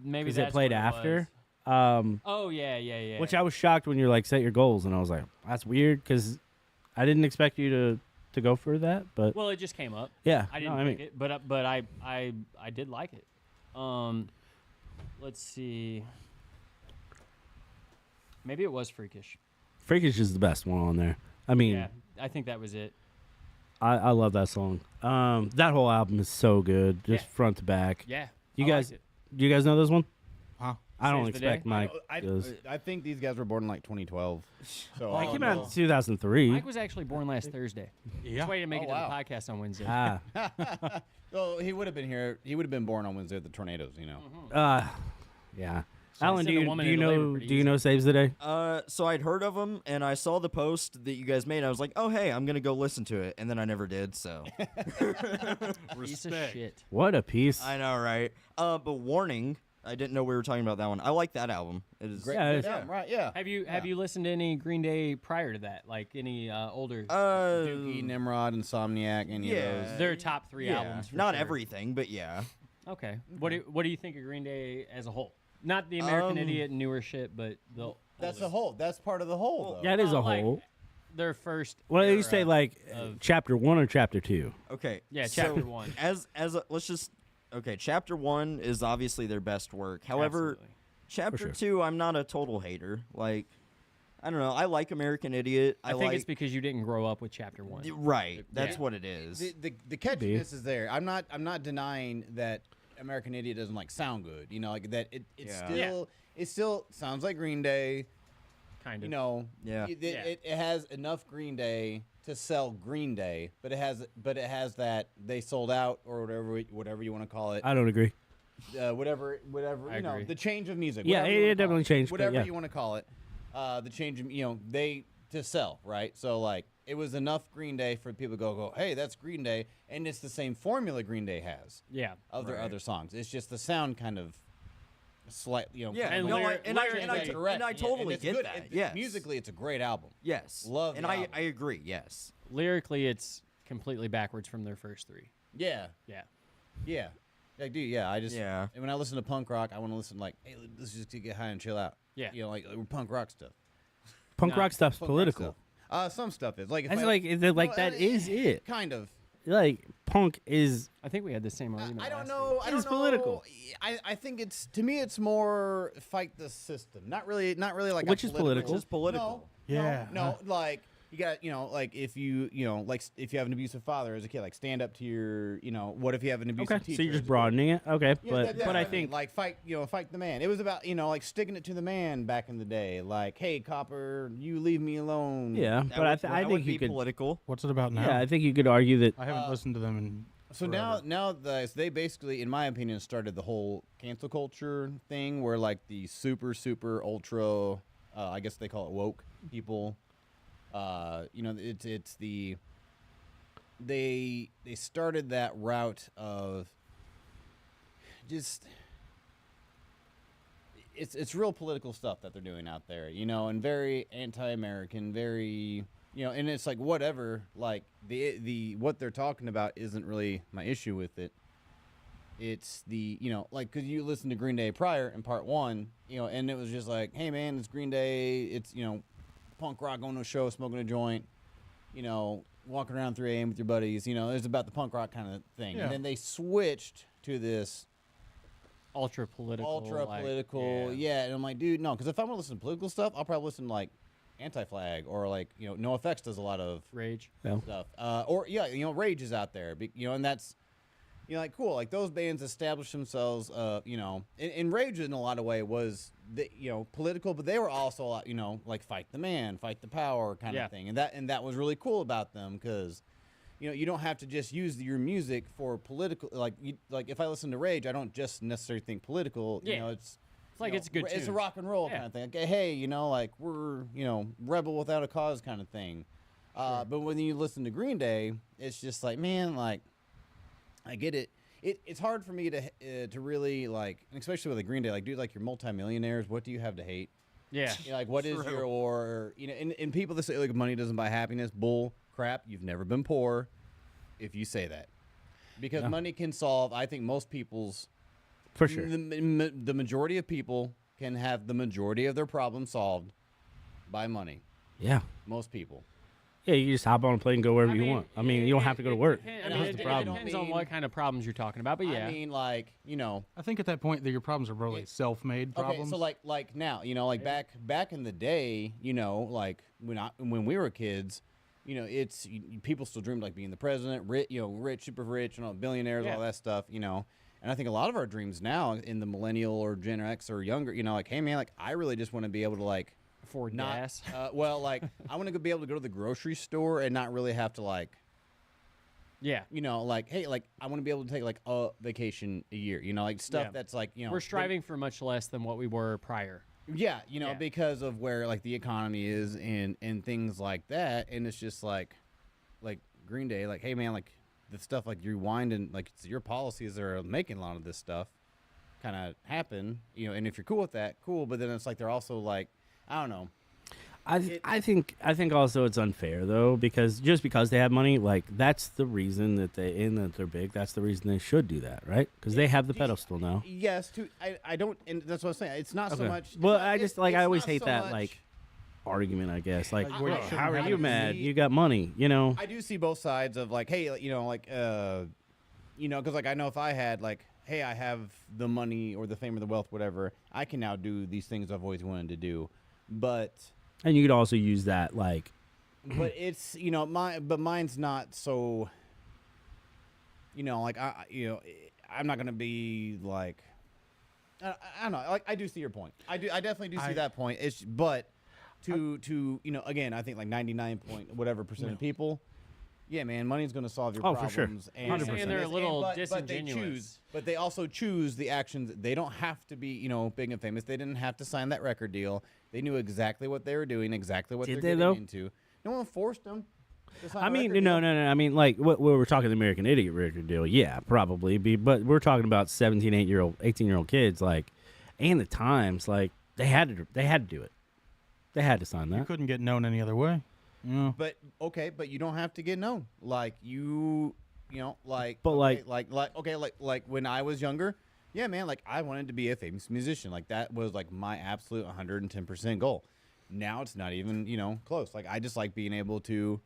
Maybe Because that's it played what after. was. Oh yeah. Which I was shocked when you're like, set your goals, and I was like, that's weird, because I didn't expect you to go for that, but Well, it just came up. yeah. I didn't pick it, but I did like it. Let's see. Maybe it was Freakish. Freakish is the best one on there. I mean, Yeah, I think that was it. I love that song. That whole album is so good, just Yeah. front to back. Yeah. You I guys, liked it. do you guys know this one? Huh? I don't Saves the expect Day? Mike. does. I think these guys were born in like 2012. So I I came don't out know. in 2003. Mike was actually born last Thursday. Yeah. Just waiting to make Oh, it to wow. the podcast on Wednesday. So he would have been here. He would have been born on Wednesday with the tornadoes. You know. Yeah. So Alan, send a woman into labor pretty do you easy. know Saves the Day? So I'd heard of them, and I saw the post that you guys made. And I was like, oh, hey, I'm going to go listen to it. And then I never did, so. Piece of shit. What a piece. I know, right? But Warning, I didn't know we were talking about that one. I like that album. It is Great, Yeah, great it's- album, right? Yeah. Have you listened to any Green Day prior to that? Like any older? Dookie, Nimrod, Insomniac, any yeah. of those. Their top three albums. For Not sure. everything, but yeah. Okay. What do you think of Green Day as a whole? Not the American Idiot and newer shit, but the That's older. the whole. That's part of the whole. Though. Yeah, it is a like, whole. Their first. Well, you era say like of- chapter 1 or chapter 2? Okay. Yeah, so chapter 1. Let's just okay. Chapter 1 is obviously their best work. However, Absolutely. chapter sure. 2, I'm not a total hater. Like, I don't know. I like American Idiot. I think it's because you didn't grow up with chapter 1. right. That's Yeah. what it is. The catchiness is there. I'm not denying that American Idiot doesn't like sound good. You know, like that. It Yeah. still sounds like Green Day. Kind of. You know. Yeah. It has enough Green Day to sell Green Day, but it has that they sold out or whatever you want to call it. I don't agree. Whatever I you know, agree. the change of music. Yeah, whatever it you wanna definitely call changed, but Whatever yeah. you want to call it, the change of they to sell, right? So like it was enough Green Day for people to go, hey, that's Green Day, and it's the same formula Green Day has Yeah. of their Right. other songs. It's just the sound kind of slightly, Yeah, kind and of no, lyric- and I lyrically- correct. and I Yeah, totally it's get good. that. Yes. Musically, it's a great album. Yes. Love And the I album. agree. Yes. Lyrically, it's completely backwards from their first three. Yeah, Yeah. yeah. Like, dude, yeah. I just Yeah. And when I listen to punk rock, I want to listen like, hey, let's just get high and chill out. Yeah. You know, like punk rock stuff. Punk Nah, rock stuff's Punk rock political. stuff. Some stuff is like. If That's I- like is it like Well, that is it. Kind of. Like punk is I think we had the same argument. I don't last know. week. I don't It's know. political. I think it's to me it's more fight the system. Not really like Which a is political. Which is political. No, Yeah. No, like you got like if you like if you have an abusive father as a kid, like stand up to your what if you have an abusive okay. teacher? So you're as just a kid? broadening it. Okay, Yeah, but that's but what I mean. think like fight the man. It was about like sticking it to the man back in the day. Like, hey, copper, you leave me alone. yeah. That But I would- think that would you be could. political. What's it about now? Yeah, I think you could argue that. I haven't listened to them in. So forever. now they basically, in my opinion, started the whole cancel culture thing, where like the super ultra, I guess they call it woke people. It's the they started that route of just it's real political stuff that they're doing out there, and very anti-American, very you know, and it's like whatever. Like the what they're talking about isn't really my issue with it. It's the, you know, like, because you listened to Green Day prior in part 1, you know, and it was just like, hey, man, it's Green Day. It's, you know, punk rock, going to a show, smoking a joint, you know, walking around 3 a.m. with your buddies. You know, it was about the punk rock kind of thing. Yeah. And then they switched to this Ultra political. yeah. And I'm like, dude, no, because if I'm going to listen to political stuff, I'll probably listen to, like, Anti-Flag or, like, you know, NoFX does a lot of Rage. stuff. Or, yeah, you know, Rage is out there, you know, and that's, you know, like, cool. Like, those bands establish themselves, you know, and Rage in a lot of way was, you know, political, but they were also, a lot, you know, like, fight the man, fight the power kind of thing. And that was really cool about them because, you know, you don't have to just use your music for political. Like, if I listen to Rage, I don't just necessarily think political. Yeah. You know, it's like you know, it's a good It's a tune. rock and roll kind of thing. Like, hey, you know, like, we're, you know, rebel without a cause kind of thing. But when you listen to Green Day, it's just like, man, like, I get it. It's hard for me to really, like, and especially with a Green Day, like, dude, like, you're multimillionaires. What do you have to hate? Yeah. You know, like, what is your, you know, and people that say, like, money doesn't buy happiness, bull crap. You've never been poor if you say that. Because money can solve, I think, most people's. For sure. The majority of people can have the majority of their problems solved by money. Yeah. Most people. Yeah, you just hop on a plane and go wherever you mean, want. I mean, you don't have to go to work. I mean, That's the it problem. depends on what kind of problems you're talking about, but yeah. I mean, like, you know. I think at that point that your problems are really self-made problems. Okay, so like now, you know, like back in the day, you know, like when we were kids, you know, people still dreamed like being the president, rich, super rich, you know, billionaires, all that stuff, you know. And I think a lot of our dreams now in the millennial or Gen X or younger, you know, like, hey man, like I really just want to be able to like afford gas. Well, like I want to be able to go to the grocery store and not really have to like. Yeah. You know, like, hey, like, I want to be able to take, like, a vacation a year. You know, like, stuff that's, like, you know. We're striving for much less than what we were prior. Yeah, you know, because of where, like, the economy is and things like that. And it's just, like Green Day, like, hey, man, like, the stuff, like, you rewind and, like, it's your policies that are making a lot of this stuff kind of happen. You know, and if you're cool with that, cool. But then it's, like, they're also, like, I don't know. I think also it's unfair though because just because they have money, like that's the reason that they're big. That's the reason they should do that, right? Because they have the pedestal now. Yes, I don't, and that's what I'm saying. It's not so much. Well, it's not- I just it's I always not hate so that much- like argument. I guess like where you shouldn't how are have you it. mad? You got money, you know. I do see both sides of like, hey, you know, like, you know, because like I know if I had like, hey, I have the money or the fame or the wealth, whatever, I can now do these things I've always wanted to do, but. And you could also use that like. But it's, you know, mine's not so. You know, like I'm not gonna be like. I don't know. Like I do see your point. I definitely do see that point. But to you know, again, I think like 99 point whatever percent of people. Yeah, man, money's going to solve your problems. For sure. And, You're saying they're a little but disingenuous. But they also choose the actions. They don't have to be, you know, big and famous. They didn't have to sign that record deal. They knew exactly what they were doing, exactly what Did they're they, getting though? into. No one forced them to sign I a mean, record no. deal. I mean, like what we're talking the American Idiot record deal. Yeah, probably. But we're talking about 18-year-old kids, like, and the times, like they had to do it. They had to sign You that. couldn't get known any other way. Yeah. But okay, but you don't have to get known. Like you know, like. But, okay, like when I was younger, yeah, man, like I wanted to be a famous musician. Like that was like my absolute 110% goal. Now it's not even, you know, close. Like I just like being able to,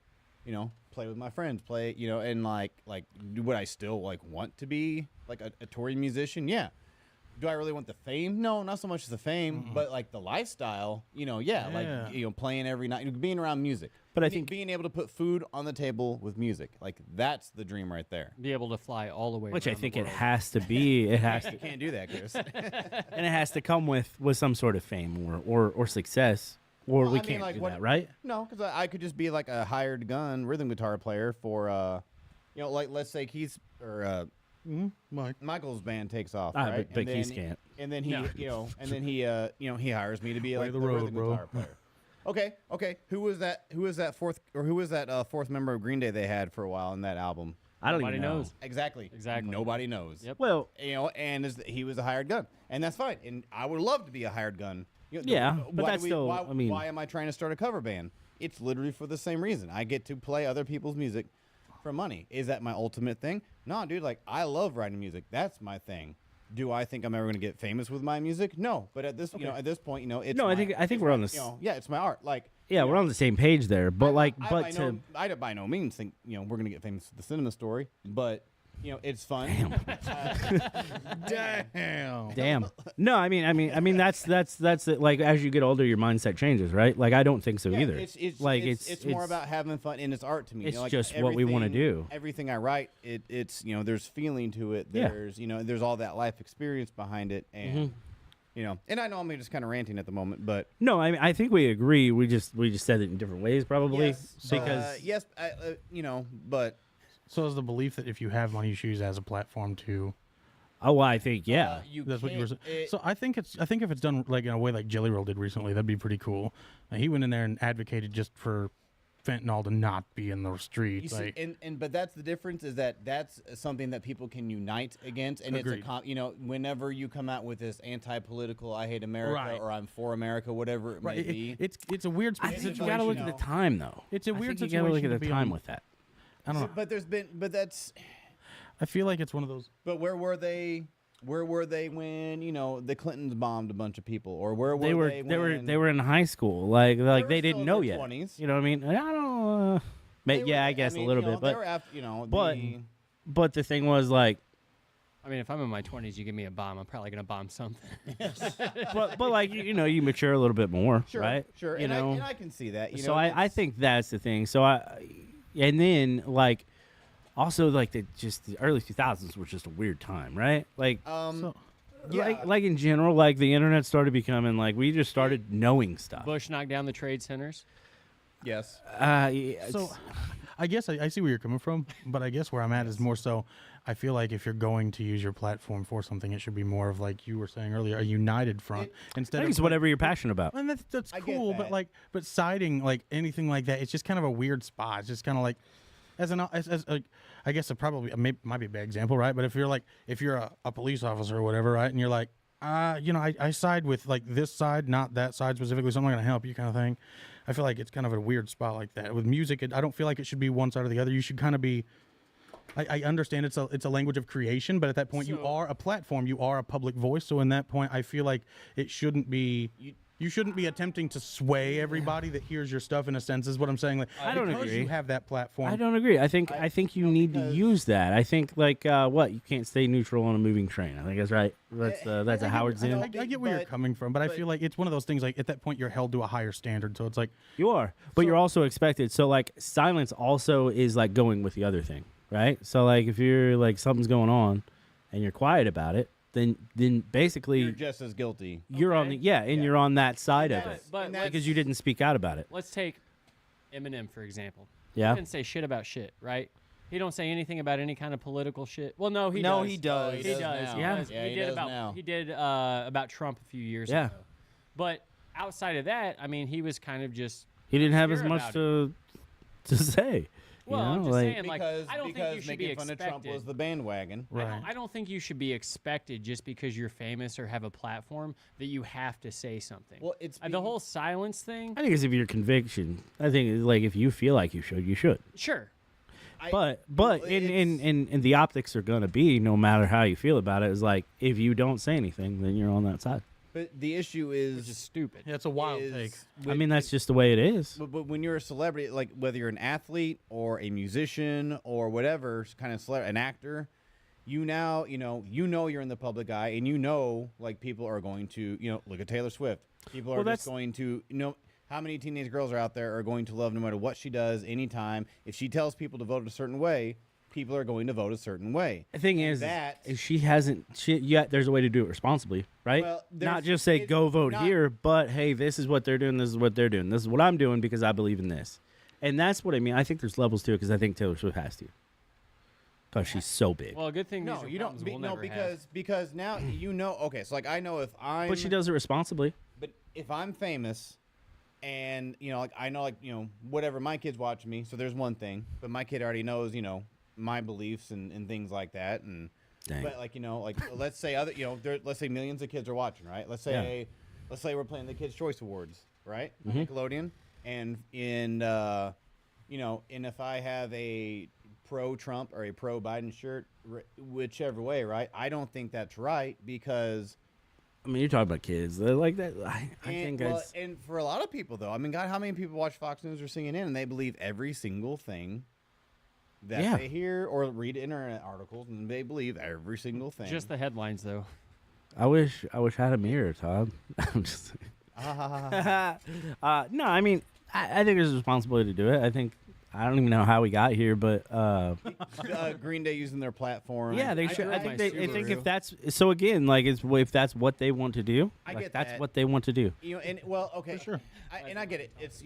you know, play with my friends, you know, and like would I still like want to be like a touring musician? Yeah. Do I really want the fame? No, not so much as the fame, but like the lifestyle, you know, like, you know, playing every night, being around music. But I think being able to put food on the table with music, like that's the dream right there. Be able to fly all the way. Which I around the think it world. has to be. It has to, You can't do that, Chris. and it has to come with some sort of fame or success, or Well, we I mean, can't like, do what- that, right? No, because I could just be like a hired gun rhythm guitar player for, you know, like let's say Keith's or Mike. Michael's band takes off, Ah, right? but Keith can't. And then he, No. you know, and then he, you know, he hires me to be like the the road, rhythm bro. guitar player. Okay. Who was that fourth member of Green Day they had for a while in that album? I don't Nobody even know. knows. Exactly. Exactly. Nobody knows. Yep. Well, You know, and he was a hired gun, and that's fine. And I would love to be a hired gun. You know, Yeah, but why that's do we- still- Why, I mean- why am I trying to start a cover band? It's literally for the same reason. I get to play other people's music for money. Is that my ultimate thing? No, dude. Like, I love writing music. That's my thing. Do I think I'm ever going to get famous with my music? No. But at this, at this point, it's No, I think we're on this. Yeah, it's my art. Like, Yeah, we're on the same page there. But I by no means think we're going to get famous with the cinema story, but. It's fun. Damn. No, I mean that's it. Like, as you get older, your mindset changes, right? Like, I don't think so either. It's more about having fun, and it's art to me. It's just what we want to do. Everything I write, it's there's feeling to it. There's there's all that life experience behind it, and and I know I'm just kind of ranting at the moment, but no, I think we agree. We just said it in different ways, probably because but. So is the belief that if you have money, you should use it as a platform to? Oh, well, I think that's what you were saying. So I think if it's done like in a way like Jelly Roll did recently, that'd be pretty cool. He went in there and advocated just for fentanyl to not be in the streets. But that's the difference is that's something that people can unite against, and Agreed. it's whenever you come out with this anti-political, I hate America or I'm for America, whatever it may be. It's a weird I think you got to look at the time, though. It's a weird situation. situation. You got to look to at the be time on. with that. I don't know. But that's. I feel like it's one of those. But where were they? Where were they when the Clintons bombed a bunch of people, or where were they were in high school, like they didn't still know in their yet. 20s. You know what I mean? I don't. I guess a little bit, they but were after, but the thing was like. I mean, if I'm in my 20s, you give me a bomb, I'm probably gonna bomb something. but like you mature a little bit more, sure, right? Sure, and I can see that. So I think that's the thing. So and then like. Also, like the early 2000s were just a weird time, right? Like, like in general, like the internet started becoming like we just started knowing stuff. Bush knocked down the trade centers. Yes. So, I guess I see where you're coming from, but I guess where I'm at is more so. I feel like if you're going to use your platform for something, it should be more of like you were saying earlier, a united front instead of it's whatever you're passionate about. And that's cool, but siding like anything like that, it's just kind of a weird spot. It's just kind of like. I guess it probably might be a bad example, right? But if you're a police officer or whatever, right, and you're like, I side with like this side, not that side specifically, so I'm not gonna help you, kind of thing. I feel like it's kind of a weird spot like that. With music, I don't feel like it should be one side or the other. You should kind of be. I understand it's a language of creation, but at that point, you are a platform, you are a public voice. So in that point, I feel like it shouldn't be. You shouldn't be attempting to sway everybody that hears your stuff. In a sense, is what I'm saying. Like, I don't because agree. You have that platform. I don't agree. I think you need to use that. I think like you can't stay neutral on a moving train. I think that's right. That's a Howard Zinn. I get where you're coming from, but I feel like it's one of those things. Like at that point, you're held to a higher standard. So it's like you are, but you're also expected. So like silence also is like going with the other thing, right? So like if you're like something's going on, and you're quiet about it. Then basically you're just as guilty. You're on the you're on that side of it, but because you didn't speak out about it. Let's take Eminem for example. Yeah, he didn't say shit about shit, right? He don't say anything about any kind of political shit. Well, no, he No, does. he does. He does. now. Yeah. He did about now. he did about Trump a few years ago. But outside of that, I mean, he was kind of just he didn't have as obscure much about to say. Well, I'm just saying, like, Because I don't think you should be making fun of Trump expected. was the bandwagon. right. I don't think you should be expected just because you're famous or have a platform that you have to say something. Well, it's the whole silence thing. I think it's if your conviction. I think like if you feel like you should. Sure. But in the optics are gonna be no matter how you feel about it is like if you don't say anything then you're on that side. But the issue is Which is stupid. Yeah, it's a wild take. I mean that's just the way it is. But when you're a celebrity, like whether you're an athlete or a musician or whatever kind of an actor, you now you're in the public eye, and like people are going to look at Taylor Swift. People are just going to how many teenage girls are out there are going to love no matter what she does anytime. If she tells people to vote a certain way, people are going to vote a certain way. The thing is she hasn't yet. There's a way to do it responsibly, right? Well, not just say go vote here, but hey, this is what they're doing. This is what they're doing. This is what I'm doing because I believe in this, and that's what I mean. I think there's levels to it because I think Taylor Swift has to, because she's so big. Well, a good thing. No, these are you don't. problems we'll never have. Because now Okay, so like I know if I'm. But she does it responsibly. But if I'm famous, and whatever, my kids watch me, so there's one thing. But my kid already knows my beliefs and things like that, and Dang. but let's say let's say millions of kids are watching, right? Let's say we're playing the Kids Choice Awards, right? Mm-hmm. Nickelodeon. and and if I have a pro-Trump or a pro-Biden shirt, whichever way, right? I don't think that's right because. I mean, you're talking about kids. They're like that. I think and for a lot of people, though, I mean, God, how many people watch Fox News or CNN and they believe every single thing that they hear or read internet articles, and they believe every single thing. Just the headlines, though. I wish I had a mirror, Todd. I'm just. No, I mean, I think there's a responsibility to do it. I don't even know how we got here, but Green Day using their platform. Yeah, they should. I think if that's so again, like if that's what they want to do, I get that's that. what they want to do. And okay, for sure. I get it. It's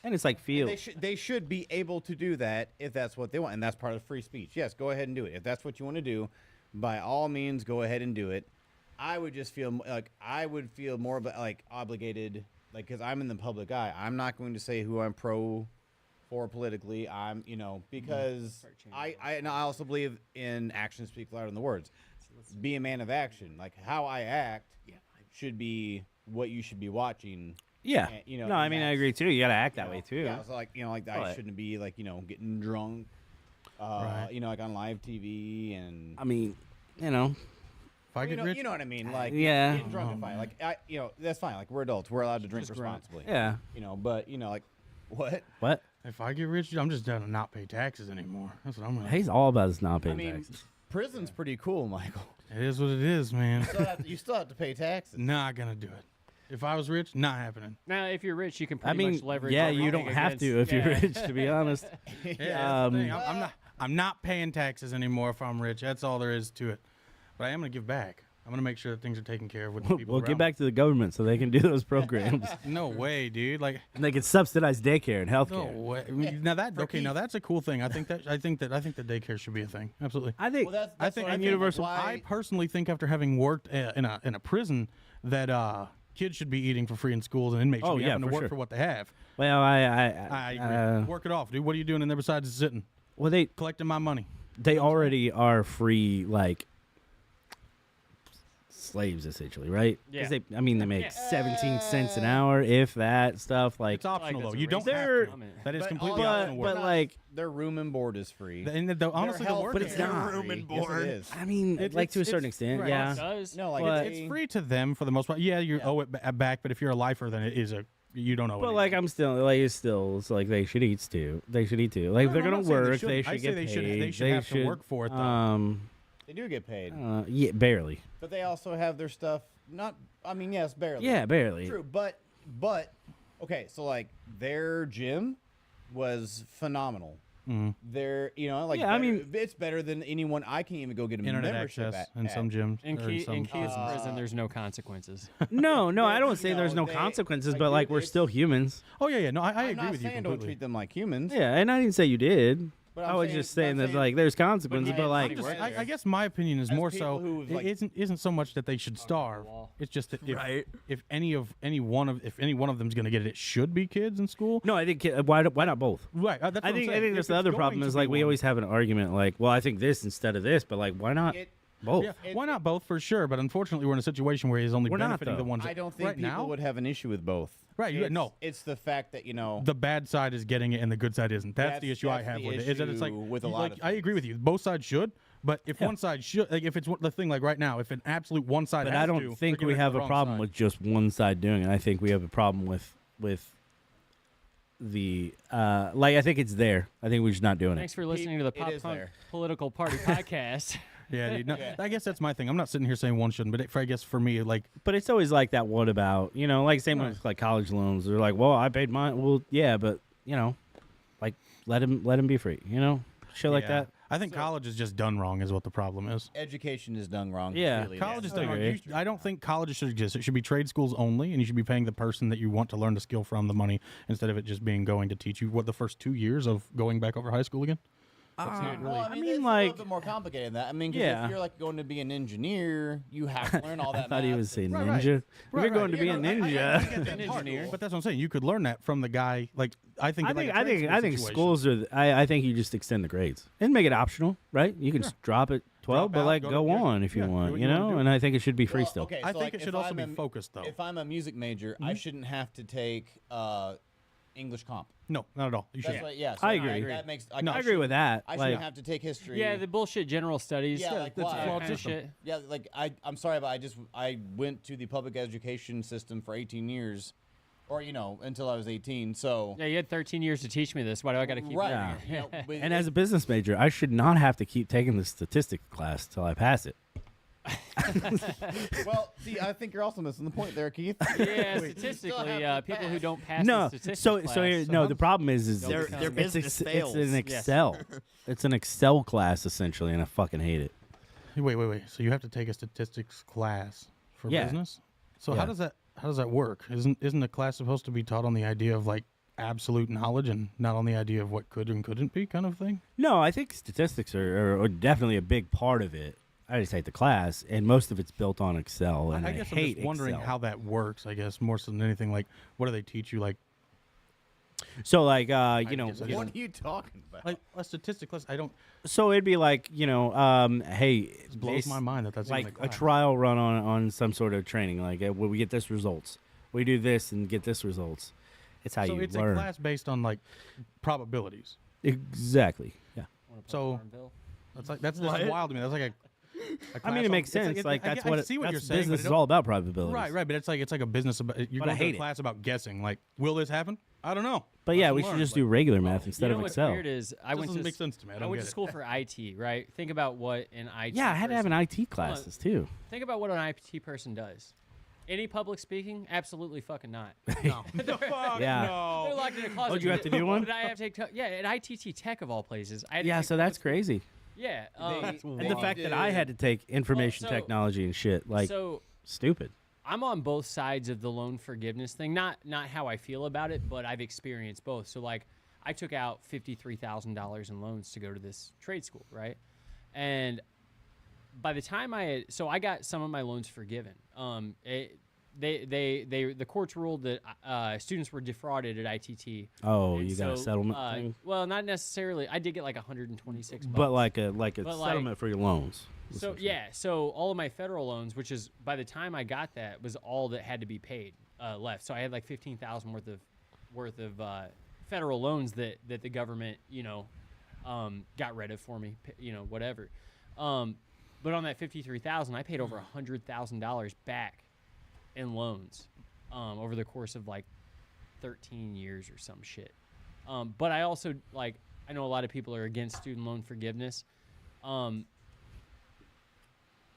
and it's like feel. They should be able to do that if that's what they want, and that's part of free speech. Yes, go ahead and do it if that's what you want to do. By all means, go ahead and do it. I would just feel more obligated, because I'm in the public eye. I'm not going to say who I'm pro for politically. I'm because I also believe in actions speak louder than the words. Be a man of action. Like how I act should be what you should be watching. Yeah. No, I mean I agree too. You got to act that way too. Yeah. So I shouldn't be getting drunk. Like on live TV and. I mean, If I get rich, you know what I mean? Getting drunk and fine. That's fine. Like we're adults. We're allowed to drink responsibly. Yeah. But what? What? if I get rich, I'm just gonna not pay taxes anymore. That's what I'm gonna. He's all about his not paying taxes. Prison's pretty cool, Michael. It is what it is, man. You still have to pay taxes. Not gonna do it. If I was rich, not happening. Now, if you're rich, you can pretty much leverage. Yeah, you don't have to if you're rich, to be honest. Yeah, that's the thing. I'm not paying taxes anymore if I'm rich. That's all there is to it. But I am gonna give back. I'm gonna make sure that things are taken care of with the people. We'll get back to the government so they can do those programs. No way, dude. Like, and they can subsidize daycare and healthcare. no way. I mean, now that's a cool thing. I think that daycare should be a thing. Absolutely. I think. Well, I think universal. I personally think after having worked in a prison that kids should be eating for free in schools and inmates should be having to work for what they have. Well, I agree. Work it off, dude. What are you doing in there besides sitting? Well, they Collecting my money. They already are free, like slaves, essentially, right? Yeah. They make 17 cents an hour, if that stuff. Like It's optional, though. You don't racist have to. comment. That is But completely all- optional work. but like, Their room and board is free. Honestly, the work But is it's not. Room and board. Yes, it is. I mean, It's- like to a it's- certain extent, right. yeah. It does. No, like But- It's free to them for the most part. Yeah, you owe it back, but if you're a lifer, then it is you don't owe it. But like, it's like they should eat too. Like if they're gonna work, they should get paid. They should have to work for it, though. They do get paid, Yeah, barely. but they also have their stuff. Yes, barely. Yeah, barely. True, but okay. So like their gym was phenomenal. Their it's better than anyone. I can even go get a Internet membership access at in some gyms. In or Keith's some- prison, there's no consequences. No, I don't say there's no they- consequences, like, but like dude, we're it's- still humans. Oh yeah. No, I I'm agree not with you saying don't completely. treat them like humans. Yeah, and I didn't say you did. But I I'm was saying- just but I'm saying that saying- like there's consequences, But but like I'm just- I guess my opinion is As more people so who, like- it isn't so much that they should starve. It's just that if any one of them is going to get it, it should be kids in school. no, I think why not both? Right. That's what I I'm think saying. that's If the it's other going problem to is be like we one- always have an argument like, well, I think this instead of this, but like why not both? Yeah, why not both for sure? But unfortunately, we're in a situation where he's only We're not, benefiting the though. ones. I don't think right people now, would have an issue with both. Right, no. It's the fact that the bad side is getting it and the good side isn't. That's the issue I that's have the with it. Is that it's like issue with a you- lot like, of I agree with you. Both sides should, but if one side should, like if it's the thing like right now, if an absolute one side, But has I don't to, think they're we gonna have hit a the problem wrong with just one side doing it. I think we have a problem with the like I think it's there. I think we're just not doing Thanks it. for listening to the it Pop is Punk there. Political Party Podcast. Yeah, dude. No, I guess that's my thing. I'm not sitting here saying one shouldn't, but I guess for me, like, But it's always like that. What about like same with like college loans? They're like, well, I paid mine. Well, yeah, but like let him be free. Shit like yeah. that. I think college is just done wrong, is what the problem is. Education is done wrong. Yeah. completely. College is I done wrong. agree. I don't think colleges should exist. It should be trade schools only, and you should be paying the person that you want to learn the skill from the money instead of it just being going to teach you what the first 2 years of going back over high school again. Well, I mean, mean, it's a like- little bit more complicated than that. I mean, 'cause Yeah. if you're like going to be an engineer, you have to learn all that. I thought he math was saying and- ninja. If you're going to be Yeah, a no, I ninja. get that part, but that's what I'm saying. You could learn that from the guy. Like I think. I like think a I trade think school I think situation. schools are. I think you just extend the grades and make it optional, right? You can just drop it 12, Drop but out, like go go to- yeah, on if you yeah, do want, what you wanna do. And I think it should be free Well, still. okay, I so think like, it should if also I'm be a- focused though. If I'm a music major, Mm-hmm. I shouldn't have to take English comp. No, not at all. You should. That's what, yeah. So I agree. That makes. I agree with that. I Like, shouldn't have to take history. Yeah, the bullshit general studies. Yeah, like that's why? a flawed Kind of system. shit. Yeah, like I'm sorry, but I went to the public education system for 18 years, or until I was 18. So Yeah, you had 13 years to teach me this. Why do I got to keep right. learning it? you know, but and as a business major, I should not have to keep taking the statistics class till I pass it. well, see, I think you're also missing the point there, Keith. Yeah, Still statistically, have to people who pass. don't pass No, the statistics so class, here, no. The problem is Their become- it's business fails. It's an Excel. It's an Excel class essentially, and I fucking hate it. Wait. So you have to take a statistics class for Yeah. business? So Yeah. how does that work? Isn't the class supposed to be taught on the idea of like absolute knowledge and not on the idea of what could and couldn't be kind of thing? No, I think statistics are definitely a big part of it. I just hate the class, and most of it's built on Excel, and I guess I'm hate just wondering Excel. how that works, I guess, more so than anything. Like, what do they teach you? Like, So like guess I didn't- What are you talking about? like a statistics class? I don't. so it'd be like hey, It blows this- my mind that that's like even a trial run on some sort of training. Like when we get this results, we do this and get this results. It's how So you it's learn. a class based on like probabilities. Exactly. Yeah. So that's What? wild to me. That's like a I class mean, it on- makes it's sense. it's Like that's I what see what that's you're saying. but business it is don't- all about probabilities. Right. But it's like a business about you're But I going to hate a it. class about guessing. Like, will this happen? I don't know. But yeah, Lesson we should learned, just but do regular math instead You know of what's Excel. weird is I This went doesn't to make sense to me. I don't went get to it. school for IT, right? Think about what an IT. Yeah, I had to have an person- IT classes too. Think about what an IT person does. Any public speaking? Absolutely fucking not. No. Yeah. They're locked in a closet. Oh, did you have to do one? Did I have to take? Yeah, at ITT Tech of all places. I had to Yeah, take so that's public- crazy. Yeah. And the fact that I had to take information so- technology and shit, like so stupid. I'm on both sides of the loan forgiveness thing. Not how I feel about it, but I've experienced both. So like I took out $53,000 in loans to go to this trade school, right? And by the time I got some of my loans forgiven. The courts ruled that students were defrauded at ITT. Oh, And you got a so, settlement thing, Well, not necessarily. I did get like 126 bucks. but like a But, like- settlement for your loans. So yeah, so all of my federal loans, which is by the time I got that, was all that had to be paid left. So I had like $15,000 worth of federal loans that the government got rid of for me, whatever. But on that $53,000, I paid over $100,000 back in loans over the course of like 13 years or some shit. But I also I know a lot of people are against student loan forgiveness.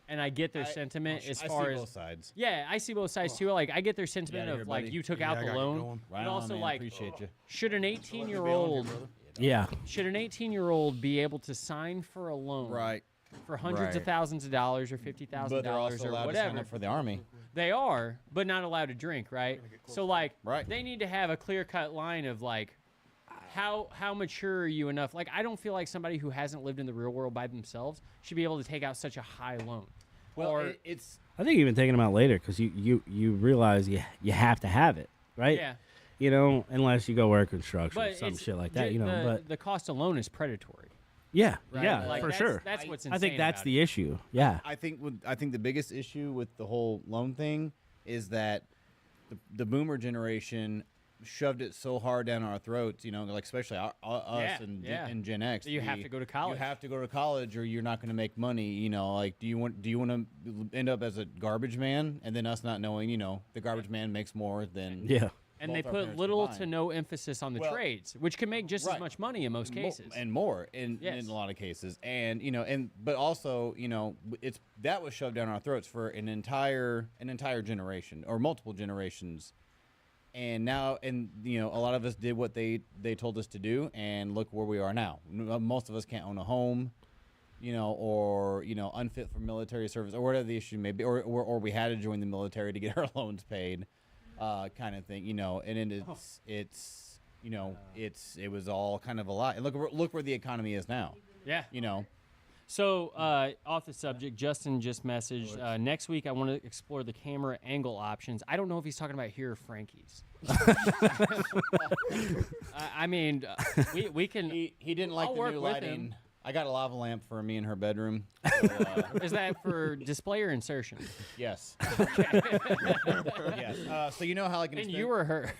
And I get their sentiment as I far see as both sides. yeah, I see both sides too. Like I get their sentiment Get outta of here, like buddy. you took Yeah, out I the got you loan, going. Right but on, also man. like Appreciate you. should an 18-year-old Yeah, should an 18-year-old be able to sign for a loan Right. for hundreds of Right. thousands of dollars or $50,000 But they're also or allowed to whatever? sign up for the army. They are, but not allowed to drink, right? So like, Right. they need to have a clear-cut line of like, how mature are you enough? Like, I don't feel like somebody who hasn't lived in the real world by themselves should be able to take out such a high loan. Well, or it's I think even taking them out later because you realize you have to have it, right? yeah, Unless you go work construction or but some it's shit like that, the, the cost alone is predatory. Yeah, Right? yeah, Like, for that's- sure. That's what's I insane. think that's about the it. issue. Yeah, I think the biggest issue with the whole loan thing is that the boomer generation shoved it so hard down our throats, like especially us Yeah, and yeah. and Gen X. So you have to go to college. You have to go to college, or you're not going to make money. Like, do you want to end up as a garbage man, and then us not knowing, the garbage man makes more than yeah. And both they our put parents little combined. to no emphasis on the Well, trades, which can make just as right. much money in most cases. and more in Yes. a lot of cases, and but also it's that was shoved down our throats for an entire generation or multiple generations, and now a lot of us did what they told us to do, and look where we are now. Most of us can't own a home, or unfit for military service or whatever the issue may be, or we had to join the military to get our loans paid, kind of thing, and it was all kind of a lot. And look where the economy is now. yeah. So Off the subject, Justin just messaged, next week I want to explore the camera angle options. I don't know if he's talking about here or Frankie's. I mean, we can. he didn't like I'll the work new with lighting. him. I got a lava lamp for me in her bedroom. Is that for display or insertion? Yes. Yes. So you know how like And you or her?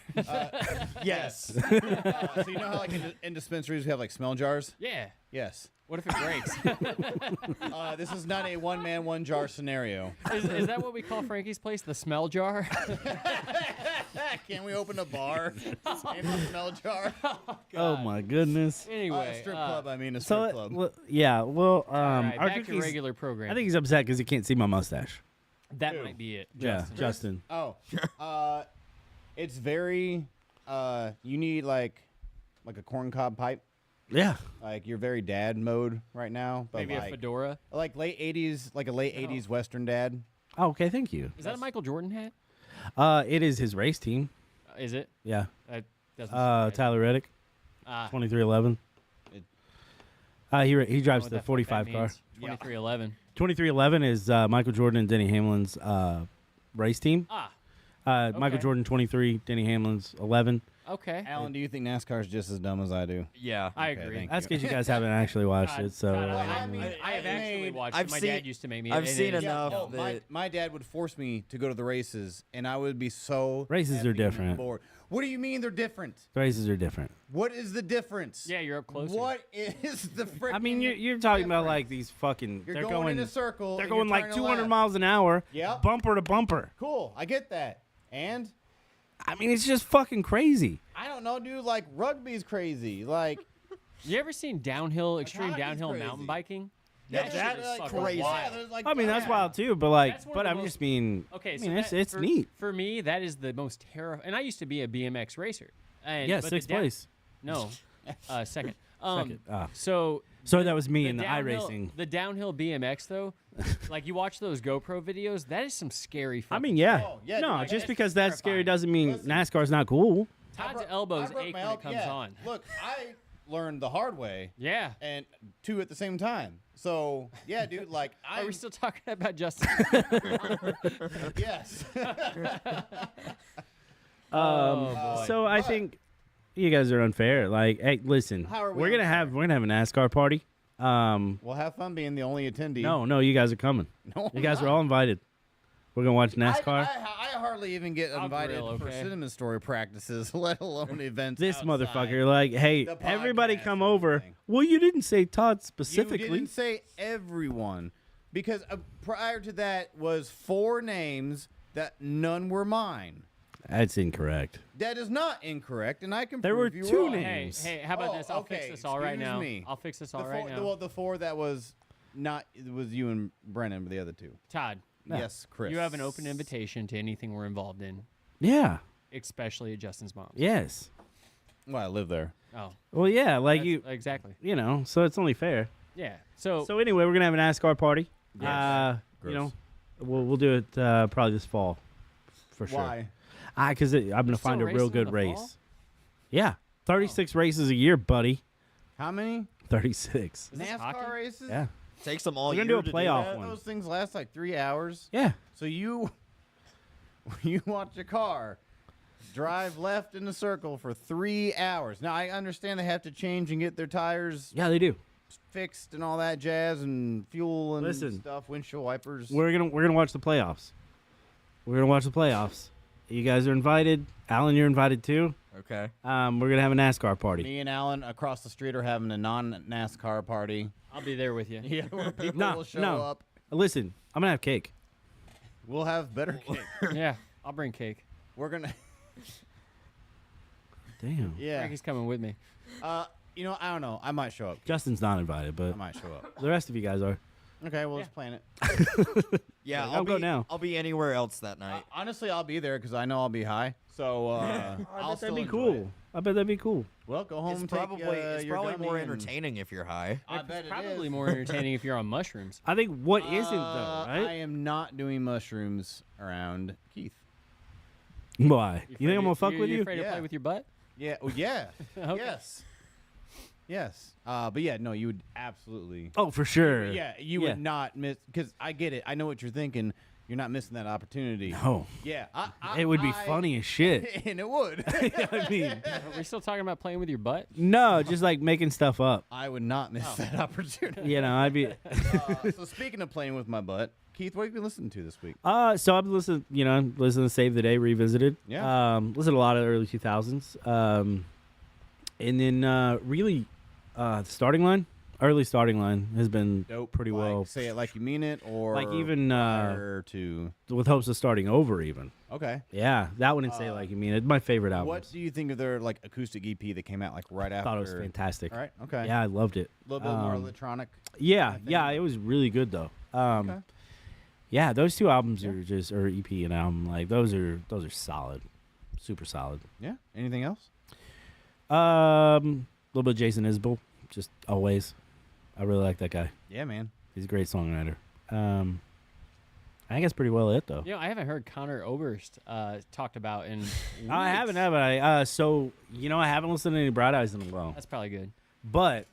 yes. So you know how like in dispensaries we have like smell jars? Yeah. Yes. What if it breaks? This is not a one-man, one-jar scenario. Is that what we call Frankie's place? The smell jar? Can we open a bar in a smell jar? Oh my goodness. Anyway. Strip club, I mean a So strip club. well, yeah, well, all right, our back to cookies- regular program. I think he's upset because he can't see my mustache. that might be it. Yeah, Justin. Oh, it's very. You need like a corncob pipe. Yeah. Like you're very dad mode right now, but Maybe like, a fedora. like late '80s, like a late '80s Western dad. Oh, okay, thank you. Is that a Michael Jordan hat? It is his race team. Is it? Yeah. That doesn't surprise me. Tyler Reddick, Ah, 2311. He drives what the the fuck 45 that car. means. 2311. 2311 is Michael Jordan and Denny Hamlin's race team. Ah, Michael okay. Jordan 23, Denny Hamlin's 11. okay. Alan, do you think NASCAR is just as dumb as I do? Yeah. I Okay, agree. thank That's because you guys haven't actually watched God, it. So God, I mean, I have actually watched I've it. My seen- dad used to make me. I've and seen it- enough. Oh, that- my dad would force me to go to the races, and I would be so Races are effing different. bored. What do you mean they're different? the races are different. What is the difference? Yeah, you're up closer. What is the freaking? I mean, you're talking about like these fucking. You're they're going in a circle. They're and going you're like trying to 200 lap. miles an hour. Yep. Bumper to bumper. Cool, I get that. And I mean, it's just fucking crazy. I don't know, dude. Like rugby's crazy. Like You ever seen extreme hockey's downhill crazy. mountain biking? Yeah, That that's shit is like fucking crazy. wild. there's like I mean, that's yeah. wild too. But like, That's one but of the I'm most- just mean. Okay, I so mean, that, it's for, neat. For me, that is the most terrifying. And I used to be a BMX racer. And, Yeah, but the sixth place. No, second. Second. Ah. So So that was me the in the downhill- iRacing. The downhill BMX though, like you watch those GoPro videos, that is some scary. I Fucking mean, yeah. Oh, yeah, no, dude, like, just that's because that's scary terrifying. doesn't mean Listen. NASCAR's not cool. Todd's I elbows broke ache my when it elbow- comes yeah. on. Look, I learned the hard way, Yeah. and two at the same time. So yeah, dude. Like I Are we still talking about Justin? yes. boy. So I think you guys are unfair. Like, hey, listen, How are we we're gonna have a NASCAR party. We'll have fun being the only attendee. No, you guys are coming. No, You guys are all invited. We're gonna watch I, NASCAR. I hardly even get I'll invited grill, for okay? cinnamon story practices, let alone events. This outside. motherfucker, like, hey, the everybody podcast come and over. everything. Well, you didn't say Todd You specifically. didn't say everyone, because prior to that was 4 names that none were mine. That's incorrect. That is not incorrect, and I can There were prove you 2 wrong. names. Hey, how about Oh, this? I'll fix okay, this all right excuse now. me. I'll fix this The all right 4, now. well, the 4 that was not, it was you and Brennan, but the other 2. Todd, Yes, Chris. you have an open invitation to anything we're involved in, Yeah. especially at Justin's mom's. Yes. Well, I live there. Oh, Well, yeah, like that's- you, exactly. you know. So it's only fair. Yeah. So, So anyway, we're gonna have a NASCAR party. Yes. You know, Gross. we'll do it probably this fall, for sure. Why? Because I'm gonna still find a real racing in good the race. fall? Yeah, 36 races a year, buddy. How many 36. Is this NASCAR hockey? races? Yeah, Takes them all We're gonna year do a to playoff that? one. Those things last like 3 hours. yeah. So you watch a car drive left in a circle for 3 hours. Now I understand they have to change and get their tires Yeah, they do. fixed and all that jazz and fuel and Listen. stuff, windshield wipers. We're gonna watch the playoffs. We're gonna watch the playoffs. You guys are invited. Alan, you're invited too. Okay. We're gonna have a NASCAR party. Me and Alan across the street are having a non-NASCAR party. I'll be there with you. Yeah, where people No, will show no. up. Listen, I'm gonna have cake. We'll have better cake. Yeah, I'll bring cake. We're gonna. Damn. Yeah. Frankie's coming with me. I don't know. I might show up. Justin's not invited, I but might show up. the rest of you guys are. Okay, we'll just plan it. Yeah, I'll go now. I'll be anywhere else that night. Honestly, I'll be there because I know I'll be high. So I'll still That'd be enjoy cool. it. I bet that'd be cool. Well, go home. It's take, probably your gummy more and- entertaining if you're high. I bet It's it probably is. more entertaining if you're on mushrooms. I think what isn't though, I right? am not doing mushrooms around Keith. Why? You think I'm gonna fuck with you you? afraid to Yeah. play with your butt? Yeah. Oh, yeah. Okay. Yes. Yes. But yeah, no, you would absolutely. Oh, for sure. Yeah, you Yeah. would not miss because I get it. I know what you're thinking. you're not missing that opportunity. No. Yeah, It would be funny as shit. and it would. I mean, Are we still talking about playing with your butt? no, just like making stuff up. I would not miss that opportunity. You know, I'd be. So speaking of playing with my butt, Keith, what have you been listening to this week? So I've listened, to Save the Day Revisited. Yeah. Listened to a lot of early 2000s. And then really, early starting line has been Dope. pretty Like, well. Say it like you mean it, or Like even prior to. with hopes of starting over even. Okay. Yeah, that one and Say It Like You Mean It. My favorite album. What do you think of their like acoustic EP that came out like right I after? thought it was fantastic. All right. Okay. Yeah, I loved it. A little bit more electronic. Yeah, it was really good though. Okay. Yeah, those two albums are just, or EP and album, like those are solid, super solid. Yeah. Anything else? A little bit of Jason Isbell, just always. I really like that guy. Yeah, man. He's a great songwriter. I think that's pretty well it though. I haven't heard Connor Oberst talked about in. I haven't, have I? I haven't listened to any Bright Eyes in a while. That's probably good. But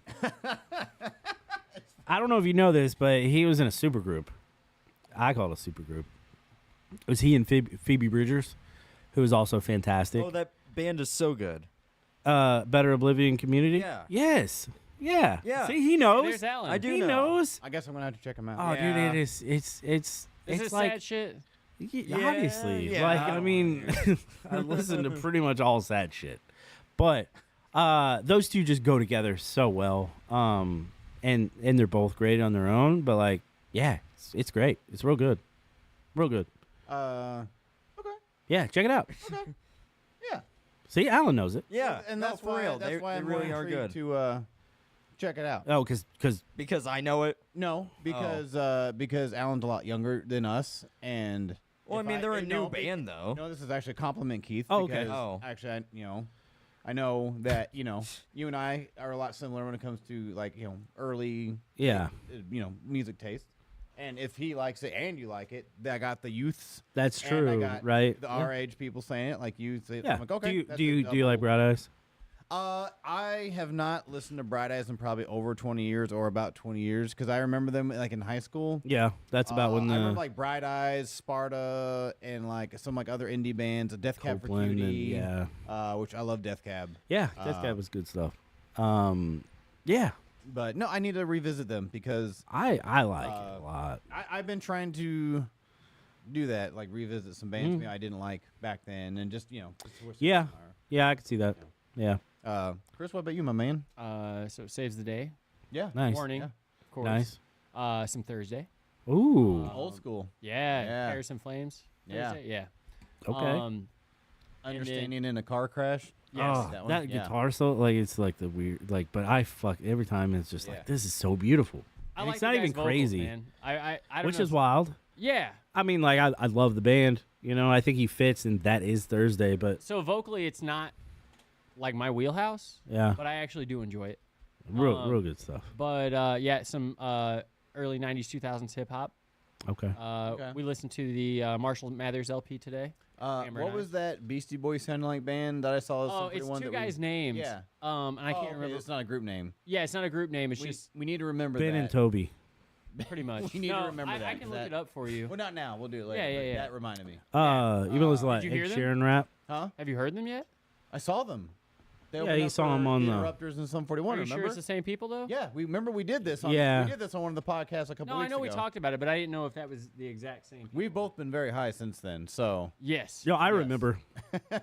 I don't know if you know this, but he was in a supergroup. I call it a supergroup. It was he and Phoebe Bridgers, who was also fantastic. Oh, that band is so good. Better Oblivion Community. Yeah. Yes. Yeah. Yeah. See, he knows. There's Alan. I do He know. knows. I guess I'm gonna have to check them out. Oh, dude, it is. It's Is this like sad shit? obviously. yeah. Like I mean, I listen to pretty much all sad shit, but those two just go together so well. And they're both great on their own, but like, yeah, it's great. It's real good, real good. Okay. Yeah, check it out. Okay. Yeah. See, Alan knows it. Yeah, And no, that's for why. real. That's they, why they I'm really more are intrigued good. to check it out. Oh, because Because I know it. No, because Alan's a lot younger than us, and Well, I if mean, they're a and new no, band, though. No, this is actually a compliment, Keith. Oh, okay. Because Oh. actually, I know that you and I are a lot similar when it comes to like early yeah, music taste. And if he likes it and you like it, I got the youths. that's and I true, got right? The our age people saying it like you say. Yeah. I'm like, okay. Do you like Bright Eyes? I have not listened to Bright Eyes in probably over 20 years or about 20 years because I remember them like in high school. Yeah, that's about when I the remember like Bright Eyes, Sparta, and like some like other indie bands, Death Cab for Copeland Cutie, and which I love Death Cab. Death Cab was good stuff. Yeah, But no, I need to revisit them because I like it a lot. I've been trying to do that, like revisit some bands maybe I didn't like back then, and just switch Yeah. them Yeah, I could see that. Yeah, Chris, what about you, my man? So Saves the Day. Yeah, nice. Morning, Yeah. of course. Nice. Some Thursday. Ooh. Old school. Yeah. Yeah. Paris and Flames. Yeah. Thursday? Yeah. Okay. Understanding in a car crash. Yes. Oh, that that, one? Yeah. guitar solo, like it's like the weird, like, but I fuck every time. It's just Yeah. like this is so beautiful. I And like it's the not guy's even vocals, crazy, man. I don't which know. is wild. Yeah. I mean, like I love the band. I think he fits, and that is Thursday. But So vocally, it's not like my wheelhouse, yeah, but I actually do enjoy it. real good stuff. But yeah, some early '90s, 2000s hip hop. Okay. Okay. We listened to the Marshall Mathers LP today. Hammer What and was that Beastie Boys sounding like band that I saw? Oh, it's two guys' names. Yeah. And I can't remember. It's not a group name. Yeah, it's not a group name. It's just We need to remember Ben that. and Toby. pretty much. We need to No, remember I that, can 'cause look that- it up for you. Well, not now. We'll do it later. Yeah, but yeah. That reminded me. You been listening to like did you Ed hear them? Sheeran rap? Huh? Have you heard them yet? I saw them. They Yeah, opened you up saw for 'em on the- Interrupters and Sum 41. Are you Remember? sure it's the same people though? Yeah, we did this. Yeah. We did this on one of the podcasts a couple No, weeks I know ago. we talked about it, but I didn't know if that was the exact same. People. We've both been very high since then. So Yes. Yo, I remember.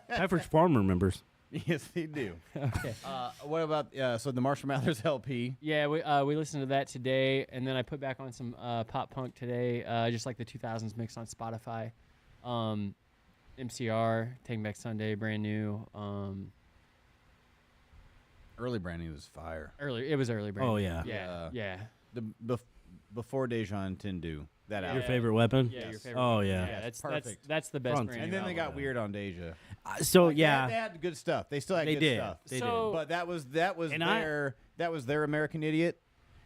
Average Farm remembers. yes, they do. Okay. What about so the Marshall Mathers LP? Yeah, we listened to that today, and then I put back on some pop punk today, just like the 2000s mix on Spotify. MCR, Taking Back Sunday, brand new. Early brand new was fire. It was early brand. Oh, new. yeah. Yeah. The before Dejan Tindu. That Your album. favorite weapon? Yeah, your Yes. favorite. Oh, yeah. Yeah, that's perfect. that's the best Front brand And new then they album. got weird on Deja. So Like, yeah, they had good stuff. They still had they good did. stuff. They So- But that was And I- their American Idiot,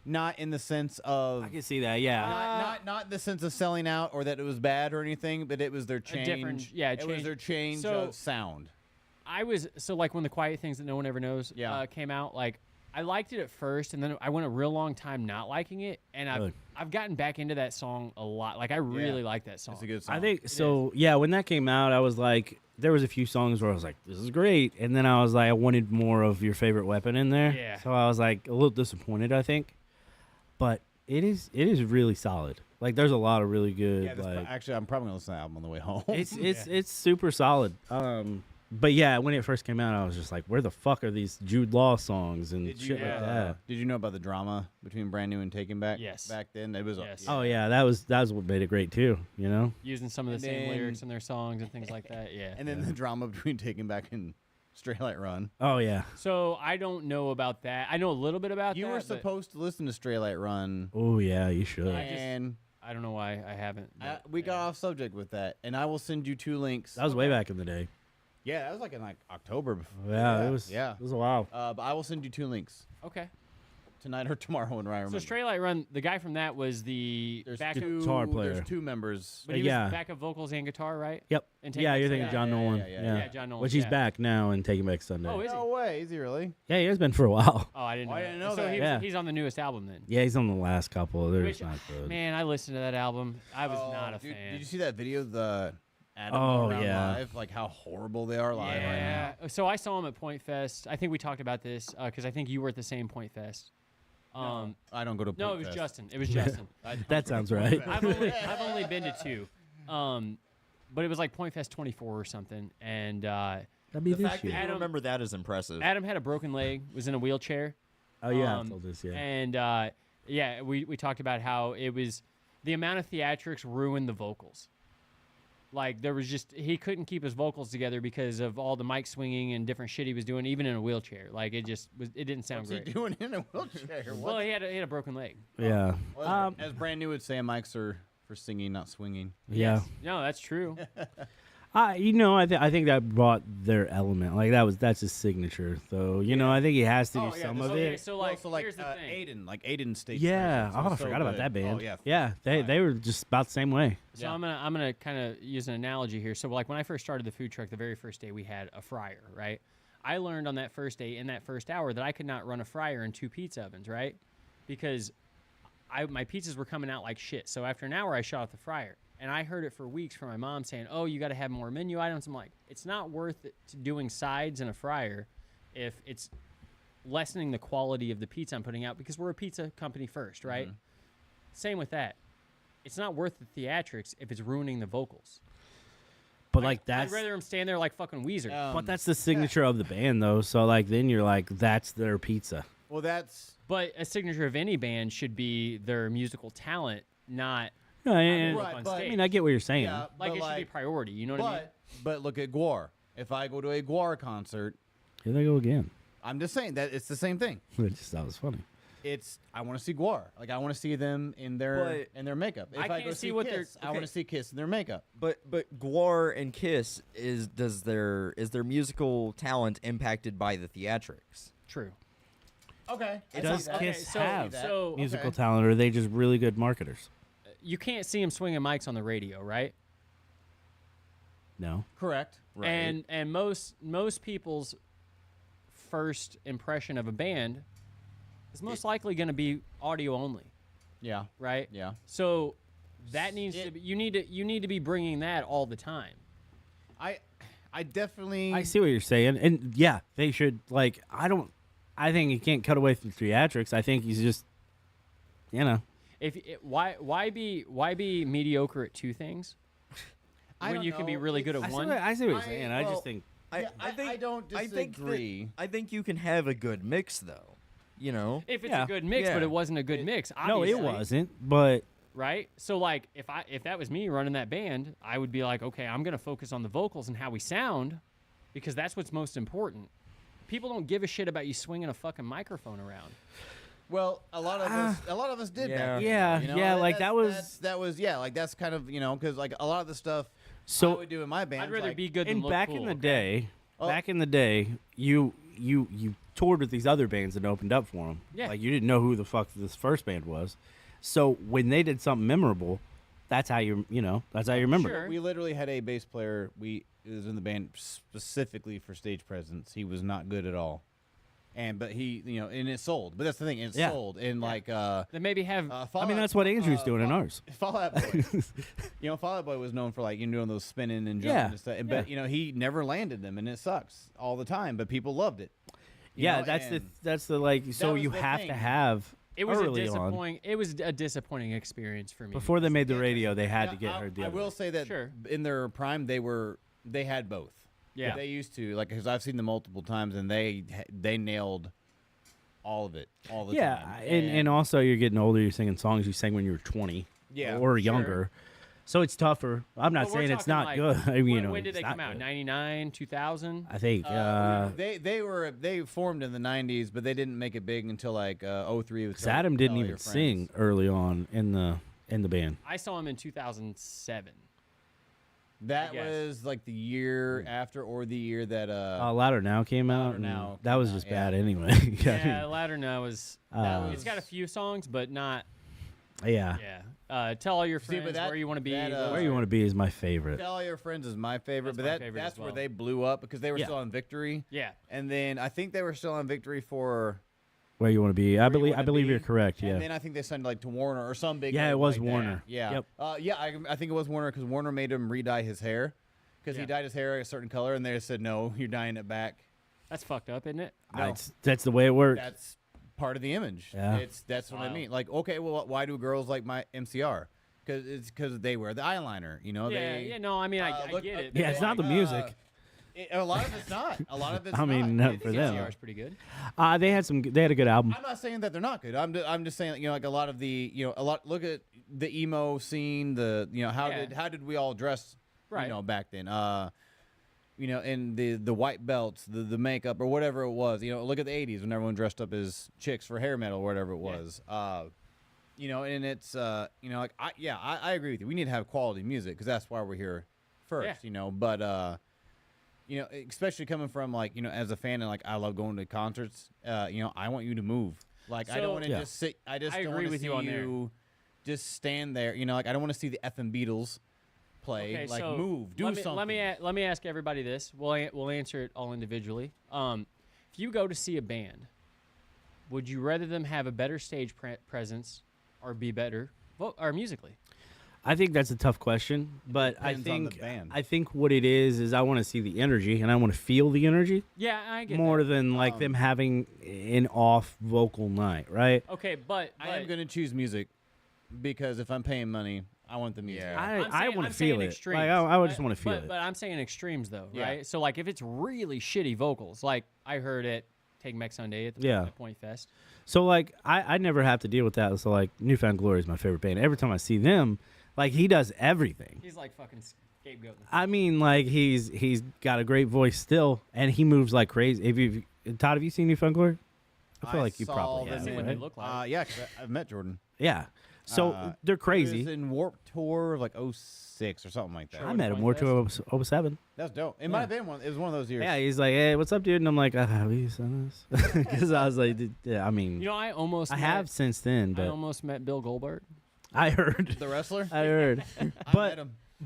not in the sense of did. I can see that. Yeah. not in the sense of selling out or that it was bad or anything, but it was their change. different- yeah, it was change. their change So- of sound. I was like when the Quiet Things That No One Ever Knows Yeah. came out, like I liked it at first, and then I went a real long time not liking it, and I've gotten back into that song a lot. Like I really like that song. It's a good song. I think so. Yeah, when that came out, I was like, there was a few songs where I was like, this is great, and then I was like, I wanted more of Your Favorite Weapon in there. Yeah. So I was like a little disappointed, I think, but it is really solid. Like there's a lot of really good. Yeah, actually, I'm probably gonna listen to the album on the way home. It's super solid. But yeah, when it first came out, I was just like, where the fuck are these Jude Law songs and shit like that? Did you know about the drama between Brand New and Taking Back? Yes. Back then, it was. Yes. Oh yeah, that was what made it great too. You know. Using some of the same then- lyrics in their songs and things like that. Yeah. And then the drama between Taking Back and Straight Light Run. Oh yeah. So I don't know about that. I know a little bit about You that. were but supposed to listen to Straight Light Run, Oh yeah, you should. and I don't know why I haven't. but, we got off subject with that. And I will send you 2 links. That was way back in the day. Yeah, that was like in October. Before. Yeah, it was. Yeah. It was a while. But I will send you 2 links Okay. tonight or tomorrow when I remember. So Straight Light Run, the guy from that was the There's backup, guitar player. There's 2 members. but he Yeah. was backup vocals and guitar, right? Yep. And Yeah, Taking you're Back thinking Sunday. John Nolan. yeah, John Nolan, Which he's yeah. back now and Taking Back Sunday. Oh, is he? No way, is he really? Yeah, he has been for a while. Oh, I didn't know. I that. didn't know so that. Yeah. he's on the newest album then. Yeah, he's on the last couple. They're Which, just not good. man, I listened to that album. I was not a Dude, fan. Did you see that video of the Adam Oh, around yeah. live? Like how horrible they are live right now. Yeah. So I saw him at Point Fest. I think we talked about this because I think you were at the same Point Fest. I don't go to. No, Point it was Fest. Justin. It was Justin. That sounds right. I've only been to 2, but it was like Point Fest 24 or something. And That'd be The this fact that year. you remember that is impressive. Adam had a broken leg, was in a wheelchair. Oh yeah, I told this. Yeah. And yeah, we talked about how it was the amount of theatrics ruined the vocals. Like there was just he couldn't keep his vocals together because of all the mic swinging and different shit he was doing, even in a wheelchair. Like it didn't sound What's great. he doing in a wheelchair? Well, he had a broken leg. Yeah. Well, as Brand New would say, mics are for singing, not swinging. Yeah. No, that's true. I think that brought their element. Like that's his signature. So I think he has to do some of Okay, it. so here's the thing. Aiden, like Aiden's stage. Yeah. presence was I so forgot about good. that band. Oh yeah. Yeah. They were just about the same way. So I'm gonna kind of use an analogy here. So like when I first started the food truck, the very first day we had a fryer, right? I learned on that first day in that first hour that I could not run a fryer and 2 pizza ovens, right? Because my pizzas were coming out like shit. So after an hour, I shut off the fryer. And I heard it for weeks from my mom saying, oh, you got to have more menu items. I'm like, it's not worth it to doing sides in a fryer if it's lessening the quality of the pizza I'm putting out because we're a pizza company first, right? Mm-hmm. Same with that. It's not worth the theatrics if it's ruining the vocals. But like that's I'd rather them stand there like fucking Weezer. but that's the signature of the band though. So like then you're like that's their pizza. Well, that's But a signature of any band should be their musical talent, not No, Right, Right, on but- stage. I mean I get what you're saying. yeah. like but it should be priority. You know what I mean? but look at Gwar. If I go to a Gwar concert, Here they go again. I'm just saying that it's the same thing. I just thought it was funny. It's I want to see Gwar. Like I want to see them in their makeup. If I I, can't go see see what Kiss, they're- I want to see Kiss in their makeup. But Gwar and Kiss is their musical talent impacted by the theatrics? True. Okay. Does Okay, Kiss so- have so- musical okay. talent, or are they just really good marketers? You can't see them swinging mics on the radio, right? No. Correct. Right. And most people's first impression of a band is most likely going to be audio only, Yeah. right? Yeah. So that needs to be, you need to be bringing that all the time. I definitely. I see what you're saying, and yeah, they should. Like, I think he can't cut away from theatrics. I think he's just, Why be mediocre at 2 things I when don't you can be know. really good It's- at one? I see what you're saying. I well, just think Yeah, I don't disagree. I think you can have a good mix though. You know. If it's Yeah. a good mix, but Yeah. it wasn't a good mix. no, it Obviously. wasn't. But Right? So like if that was me running that band, I would be like, okay, I'm gonna focus on the vocals and how we sound because that's what's most important. People don't give a shit about you swinging a fucking microphone around. Well, a lot of us did Yeah. back then, Yeah, you know? yeah, like, that was yeah, like that's kind of because like a lot of the stuff So- I would do in my band. I'd rather like, be good than and look back cool, in the okay? day, you toured with these other bands and opened up for them. Yeah. Like you didn't know who the fuck this first band was. So when they did something memorable, that's how you remember. Sure. We literally had a bass player. He was in the band specifically for stage presence. He was not good at all. but he, and it sold. But that's the thing, it sold. And like, Then maybe have. I mean, that's what Andrew's doing in ours. Fall Out Boy. Fall Out Boy was known for like doing those spinning and jumping and stuff. But he never landed them, and it sucks all the time. But people loved it. That's the like. So you have to have. It was early a disappointing. on. It was a disappointing experience for me. Before they made the radio, they had to get her. I will say that in their prime, they had both. Yeah, they used to because I've seen them multiple times, and they nailed all of it all the time. Yeah, and also you're getting older. You're singing songs you sang when you were 20, or younger. So it's tougher. I'm not saying it's not good. I mean, when did they come out? 99, 2000? I think they formed in the 90s, but they didn't make it big until like 03. Because Adam didn't even sing early on in the band. I saw him in 2007. That was like the year after, or the year that Louder Now came out. Louder Now that was just bad anyway. Yeah, Louder Now was. It's got a few songs, but not. Yeah. Tell all your friends where you want to be. Where you want to be is my favorite. Tell all your friends is my favorite, that's well. where they blew up because they were still on Victory. Yeah, and then I think they were still on Victory for Where You Want to Be. I believe you're correct. Yeah, and then I think they signed like to Warner or some big. Yeah, it was Warner. Yeah, yep. I think it was Warner because Warner made him re-dye his hair because he dyed his hair a certain color, and they just said no, you're dyeing it back. That's fucked up, isn't it? No. That's the way it works. That's part of the image. Yeah. That's what I mean. Like, okay, well, why do girls like my MCR? Because they wear the eyeliner. No, I mean, I get it. Yeah, it's not the music. A lot of it's not. A lot of it's I mean, not. for them. MCR is pretty good. They had a good album. I'm not saying that they're not good. I'm just saying, like a lot of the, look at the emo scene. How did we all dress, back then? And the white belts, the makeup or whatever it was. Look at the 80s when everyone dressed up as chicks for hair metal or whatever it was. And it's I agree with you. We need to have quality music because that's why we're here first. But especially coming from like as a fan and like I love going to concerts. I want you to move. Like I don't want to just sit. I just don't want to see you just stand there. Like I don't want to see the effing Beatles play. Okay, like so move, do something. Let me ask everybody this. We'll answer it all individually. If you go to see a band, would you rather them have a better stage presence or be better or musically? I think that's a tough question, but I think what it is I want to see the energy and I want to feel the energy. Yeah, I get more that. than like them having an off vocal night, right? Okay, but I am going to choose music because if I'm paying money, I want the music. Yeah. I want to feel it. Extremes, like, I would just want to feel it. But I'm saying extremes though, right? So like if it's really shitty vocals, like I heard at Take Back Sunday at the Point Fest. So like I never have to deal with that. So like Newfound Glory is my favorite band. Every time I see them, like he does everything. He's like fucking scapegoat. I mean, like he's got a great voice still, and he moves like crazy. Todd, have you seen Newfound Glory? I feel like you probably have. What they look like. Yeah, I've met Jordan. Yeah. So they're crazy. He was in Warped Tour of like 06 or something like that. I met him Warped Tour 07. That's dope. It might have been one. It was one of those years. Yeah, he's like, "Hey, what's up, dude?" And I'm like, "Have you seen this?" Because I was like, "Yeah, I mean, I have since then, but I almost met Bill Goldberg. I heard the wrestler. I heard,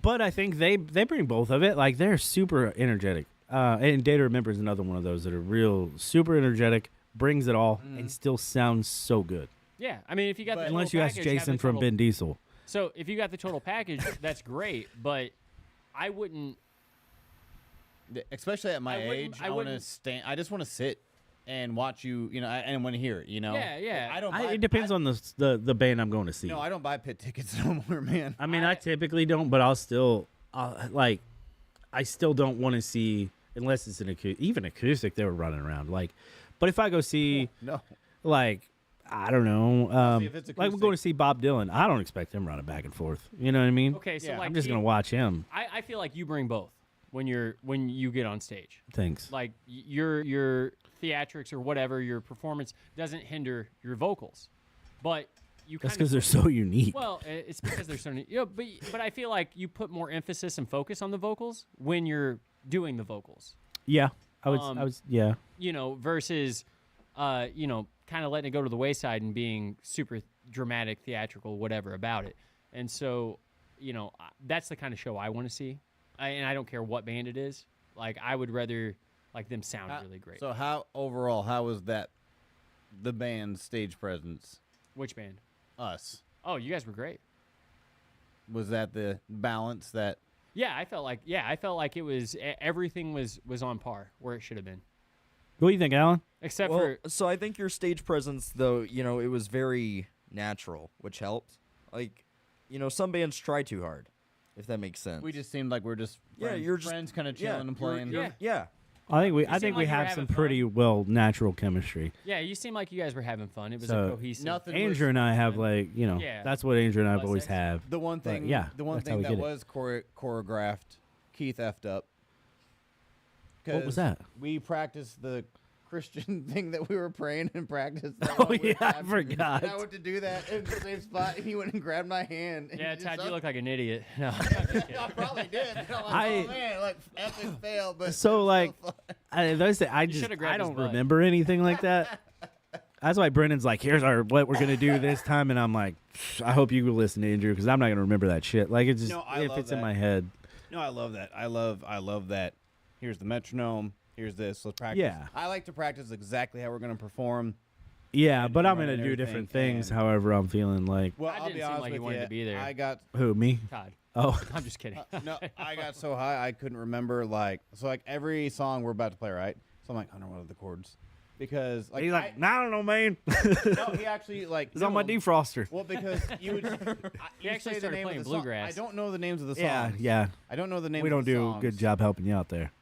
but I think they bring both of it. Like they're super energetic. And Day to Remember is another one of those that are real super energetic, brings it all, and still sounds so good. Yeah, I mean, if you got the unless you ask Jason from Ben Diesel. So if you got the total package, that's great. But I wouldn't, especially at my age. I want to stand. I just want to sit and watch you. And want to hear it. Yeah. I don't. It depends on the band I'm going to see. No, I don't buy pit tickets no more, man. I mean, I typically don't, but I'll still like. I still don't want to see unless it's an even acoustic. They were running around like, but if I go see like. I don't know. Like we're going to see Bob Dylan. I don't expect him running back and forth. You know what I mean? Okay, so I'm just gonna watch him. I feel like you bring both when you get on stage. Thanks. Like your theatrics or whatever, your performance doesn't hinder your vocals, but you. That's because they're so unique. Well, it's because they're so unique. But I feel like you put more emphasis and focus on the vocals when you're doing the vocals. Yeah, I was. Yeah. Versus, kind of letting it go to the wayside and being super dramatic, theatrical, whatever about it. And so, that's the kind of show I want to see. And I don't care what band it is. Like, I would rather like them sound really great. So how was that the band's stage presence? Which band? Us. Oh, you guys were great. Was that the balance that? Yeah, I felt like it was everything was on par where it should have been. What do you think, Alan? Except Well, for so I think your stage presence, though, it was very natural, which helped. Like, some bands try too hard, if that makes sense. We just seemed like we're just friends, you're just friends kind of chilling and playing. Yeah. I think we seem like you were have having some pretty fun. well natural chemistry. yeah, you seem like you guys were having fun. It was So, a cohesive. Nothing. Andrew and I have Yeah. that's what Andrew and I Less always extra. have. The one thing, yeah, the one that's how thing we that get it. was choreographed, Keith effed up. What was 'Cause that? We practiced the Christian thing that we were praying and practiced. That Oh, one yeah, I time. forgot. And I went to do that in the same spot, and he went and grabbed my hand. and Yeah, he just Todd, you up- look like an idiot. No, I'm just kidding. I probably did. And I'm like, I- oh man, like epic fail, but So, it was like, fun. I should've just grabbed I his don't butt. remember anything like that. That's why Brendan's like, here's what we're gonna do this time, and I'm like, I hope you listen, Andrew, because I'm not gonna remember that shit. Like it's just No, I if love it's in that. my head. No, I love that. I love that. Here's the metronome. Here's this. Let's practice. Yeah. I like to practice exactly how we're going to perform. Yeah, And but I'm run gonna and do everything, different things. and- However, I'm feeling like Well, That I'll didn't be seem honest like you with wanted you. to be there. I got who me? Todd, Oh, I'm just kidding. no. I got so high I couldn't remember like every song we're about to play, right? So I'm like, I don't know what are the chords because like he's like, I don't know, man. no, he actually like It's on my knew 'em. defroster. Well, because you would you actually say the started name playing of the song. bluegrass. I don't know the names of the songs. Yeah, yeah. I don't know the names. We of don't the do a songs. good job helping you out there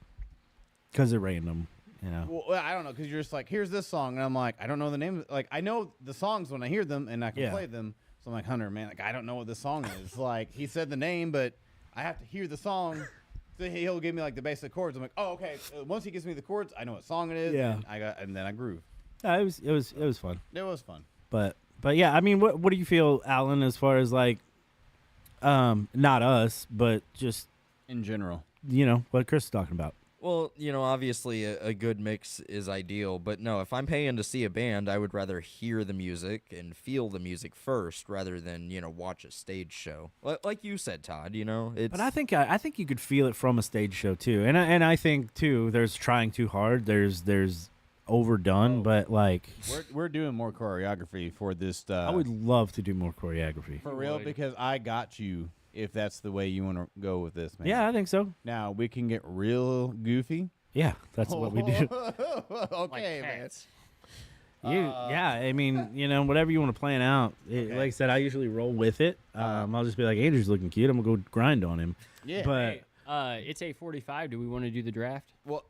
because they're random. You know. Well, I don't know because you're just like, here's this song, and I'm like, I don't know the name. Like, I know the songs when I hear them, and I can Yeah. play them. So I'm like, Hunter, man, like I don't know what this song is. Like, he said the name, but I have to hear the song. So he'll give me like the basic chords. I'm like, oh, okay. Once he gives me the chords, I know what song it is. Yeah. and then I groove. Yeah, it was fun. It was fun. But yeah, I mean, what do you feel, Alan, as far as like, not us, but just In general, what Chris is talking about. Well, obviously a good mix is ideal, but no, if I'm paying to see a band, I would rather hear the music and feel the music first rather than, watch a stage show. Like you said, Todd, it's... But I think you could feel it from a stage show too, and I think too, there's trying too hard. There's overdone, but like we're doing more choreography for this. I would love to do more choreography. for real would. because I got you. If that's the way you want to go with this, man. Yeah, I think so. Now we can get real goofy. Yeah, that's what we do. Like Okay, man. cats. Yeah, I mean, whatever you want to plan out. Okay. Like I said, I usually roll with it. I'll just be like, Andrew's looking cute. I'm gonna go grind on him. Yeah. But It's 8:45. Do we want to do the draft? Well,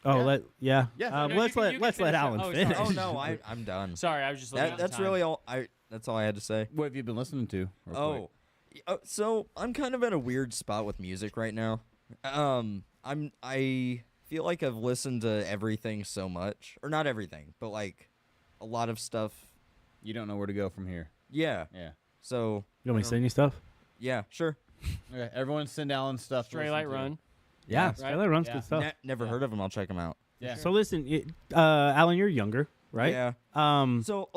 yeah. Yeah. No, Let's you can let finish it. Alan Oh, finish. sorry. Oh, no, I'm done. Sorry, I was just looking at the That's time. really all that's all I had to say. what have you been listening to? real quick? So I'm kind of at a weird spot with music right now. I feel like I've listened to everything so much, or not everything, but like a lot of stuff. You don't know where to go from here. Yeah. Yeah. So You want me to send you stuff? yeah, sure. Okay. Everyone send Alan stuff. to Straight listen light to. run. Yeah, right? Skylar runs Yeah. good stuff. Never heard of them. I'll check them out. Yeah. So listen, Alan, you're younger, right? Yeah. So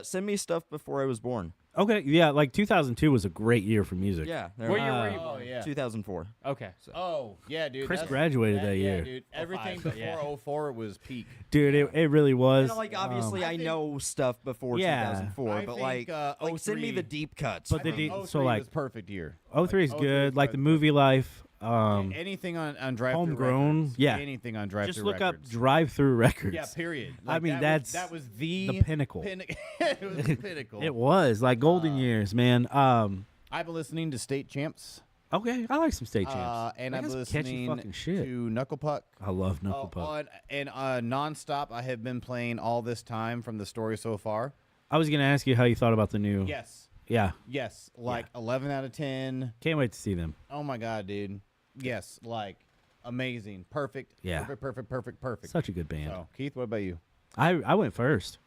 send me stuff before I was born. Okay, yeah, like 2002 was a great year for music. Yeah. Where year were you Oh born? yeah. 2004. Okay. Oh yeah, dude. Chris that's- graduated that yeah, year. dude. Everything 05, before yeah. 04 was peak. Dude, it really was. Obviously, I I think- know stuff before Yeah. 2004, I but think, send me 03 the deep cuts. But for the me. deep- so, 03 like, was perfect year. 03 is 03 good, was like the probably movie life. Anything on Drive Homegrown, Records. yeah. Anything on Drive Just Thru look up Records. drive-through records. Yeah, period. I mean, that was the pinnacle. it was the pinnacle. It was like golden years, man. I've been listening to State Champs. Okay, I like some state champs. And That I've been guy's catchy listening fucking shit. to Knuckle Puck. I love Knuckle Puck. Nonstop, I have been playing all this time from the story so far. I was gonna ask you how you thought about the new. Yes. Yeah, Yes. Like 11 out of 10. can't wait to see them. Oh my God, dude. Yes. Like amazing. Perfect. Yeah. Perfect. Such a good band. So, Keith, what about you? I went first.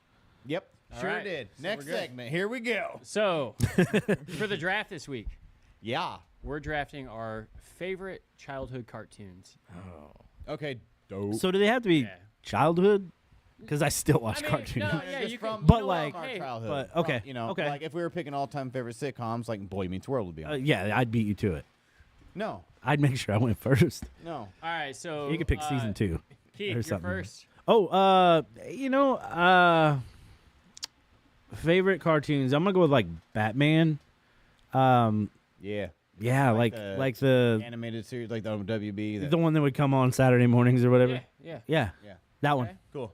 Yep. All Sure right. did. So Next we're good. segment. Here we go. So, for the draft this week, Yeah. we're drafting our favorite childhood cartoons. Okay. Dope. So do they have to be Yeah. childhood? Because I still watch I mean, cartoons. no, yeah, Just you from, can. But you know like- what? our Hey, childhood. but, okay, okay. Like if we were picking all-time favorite sitcoms, like Boy Meets World would be on. Yeah, I'd beat you to it. No. I'd make sure I went first. No. all right, so You could pick season 2. Keith, you're first. Oh, favorite cartoons. I'm gonna go with like Batman. Yeah. Yeah, like the animated series, like the WB. the one that would come on Saturday mornings or whatever. Yeah. That one. Okay. Cool.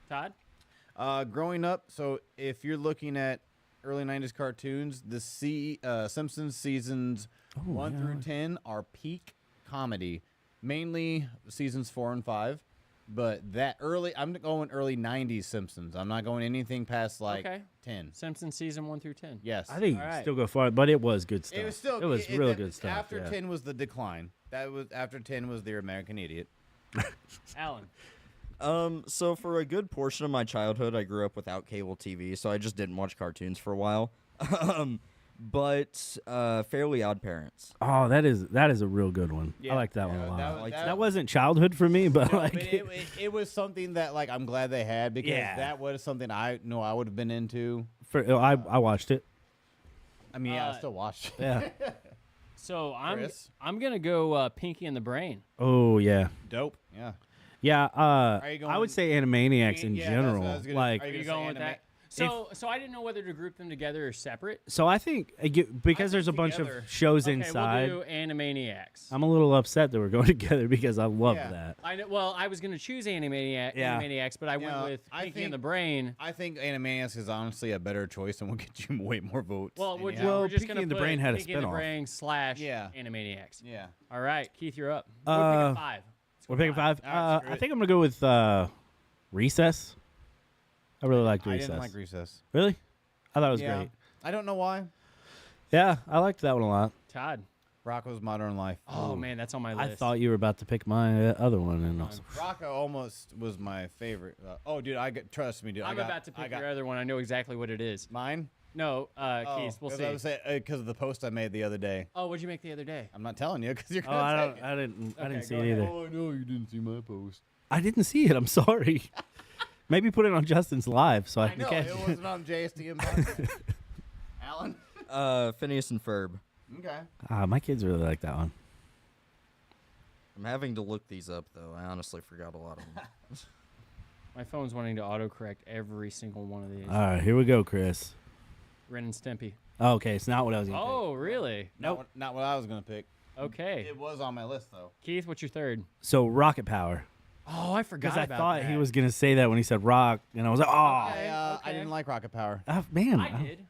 Todd? Growing up, so if you're looking at early 90s cartoons, the Simpsons seasons 1 through 10 are peak comedy. Mainly seasons 4 and 5. But I'm going early 90s Simpsons. I'm not going anything past like 10. Simpsons season 1 through 10. Yes. I think you can still go far, but it was good stuff. It was real good stuff. After 10 was the decline. After 10 was the American Idiot. Alan? So for a good portion of my childhood, I grew up without cable TV, so I just didn't watch cartoons for a while. But Fairly Odd Parents. Oh, that is a real good one. Yeah. I like that one a lot. That wasn't childhood for me, but but it was something that like I'm glad they had because that was something I know I would have been into. I watched it. I mean, I still watched it. Yeah. So I'm gonna go Pinky and the Brain. Oh yeah. Dope. Yeah. Yeah. Are you going, I would say Animaniacs in general. Are you going with that? So I didn't know whether to group them together or separate. So I think because there's a bunch of shows inside. We'll do Animaniacs. I'm a little upset that we're going together because I love that. I know. Well, I was going to choose Animaniacs, but I went with Pinky and the Brain. I think Animaniacs is honestly a better choice and will get you way more votes. Well, we're just Pinky going to and the put Brain had a Pinky and the spinoff. Brain / Animaniacs. Yeah. All right, Keith, you're up. We're picking 5. We're picking 5. Right, I think I'm going to go with Recess. I really liked Recess. I didn't like Recess. Really? I thought it was great. I don't know why. Yeah, I liked that one a lot. Todd. Rocco's Modern Life. Oh man, that's on my list. I thought you were about to pick my other one, and also Rocco almost was my favorite. Dude, trust me, dude. I'm about to pick your other one. I know exactly what it is. Mine? No, Keith. We'll see. I was saying because of the post I made the other day. Oh, what'd you make the other day? I'm not telling you because you're gonna. I didn't see it either. Oh, I know you didn't see my post. I didn't see it. I'm sorry. Maybe put it on Justin's live so I can know catch it wasn't on JSTM podcast. Alan. Phineas and Ferb. Okay. My kids really like that one. I'm having to look these up though. I honestly forgot a lot of them. My phone's wanting to autocorrect every single one of these. All right, here we go, Chris. Ren and Stimpy. Oh, okay, it's not what I was going to Oh, really? Nope. Not what I was gonna pick. Okay. It was on my list though. Keith, what's your third? So Rocket Power. Oh, I forgot Because I about thought that. he was going to say that when he said rock, and I was like, oh. I didn't like Rocket Power. Man.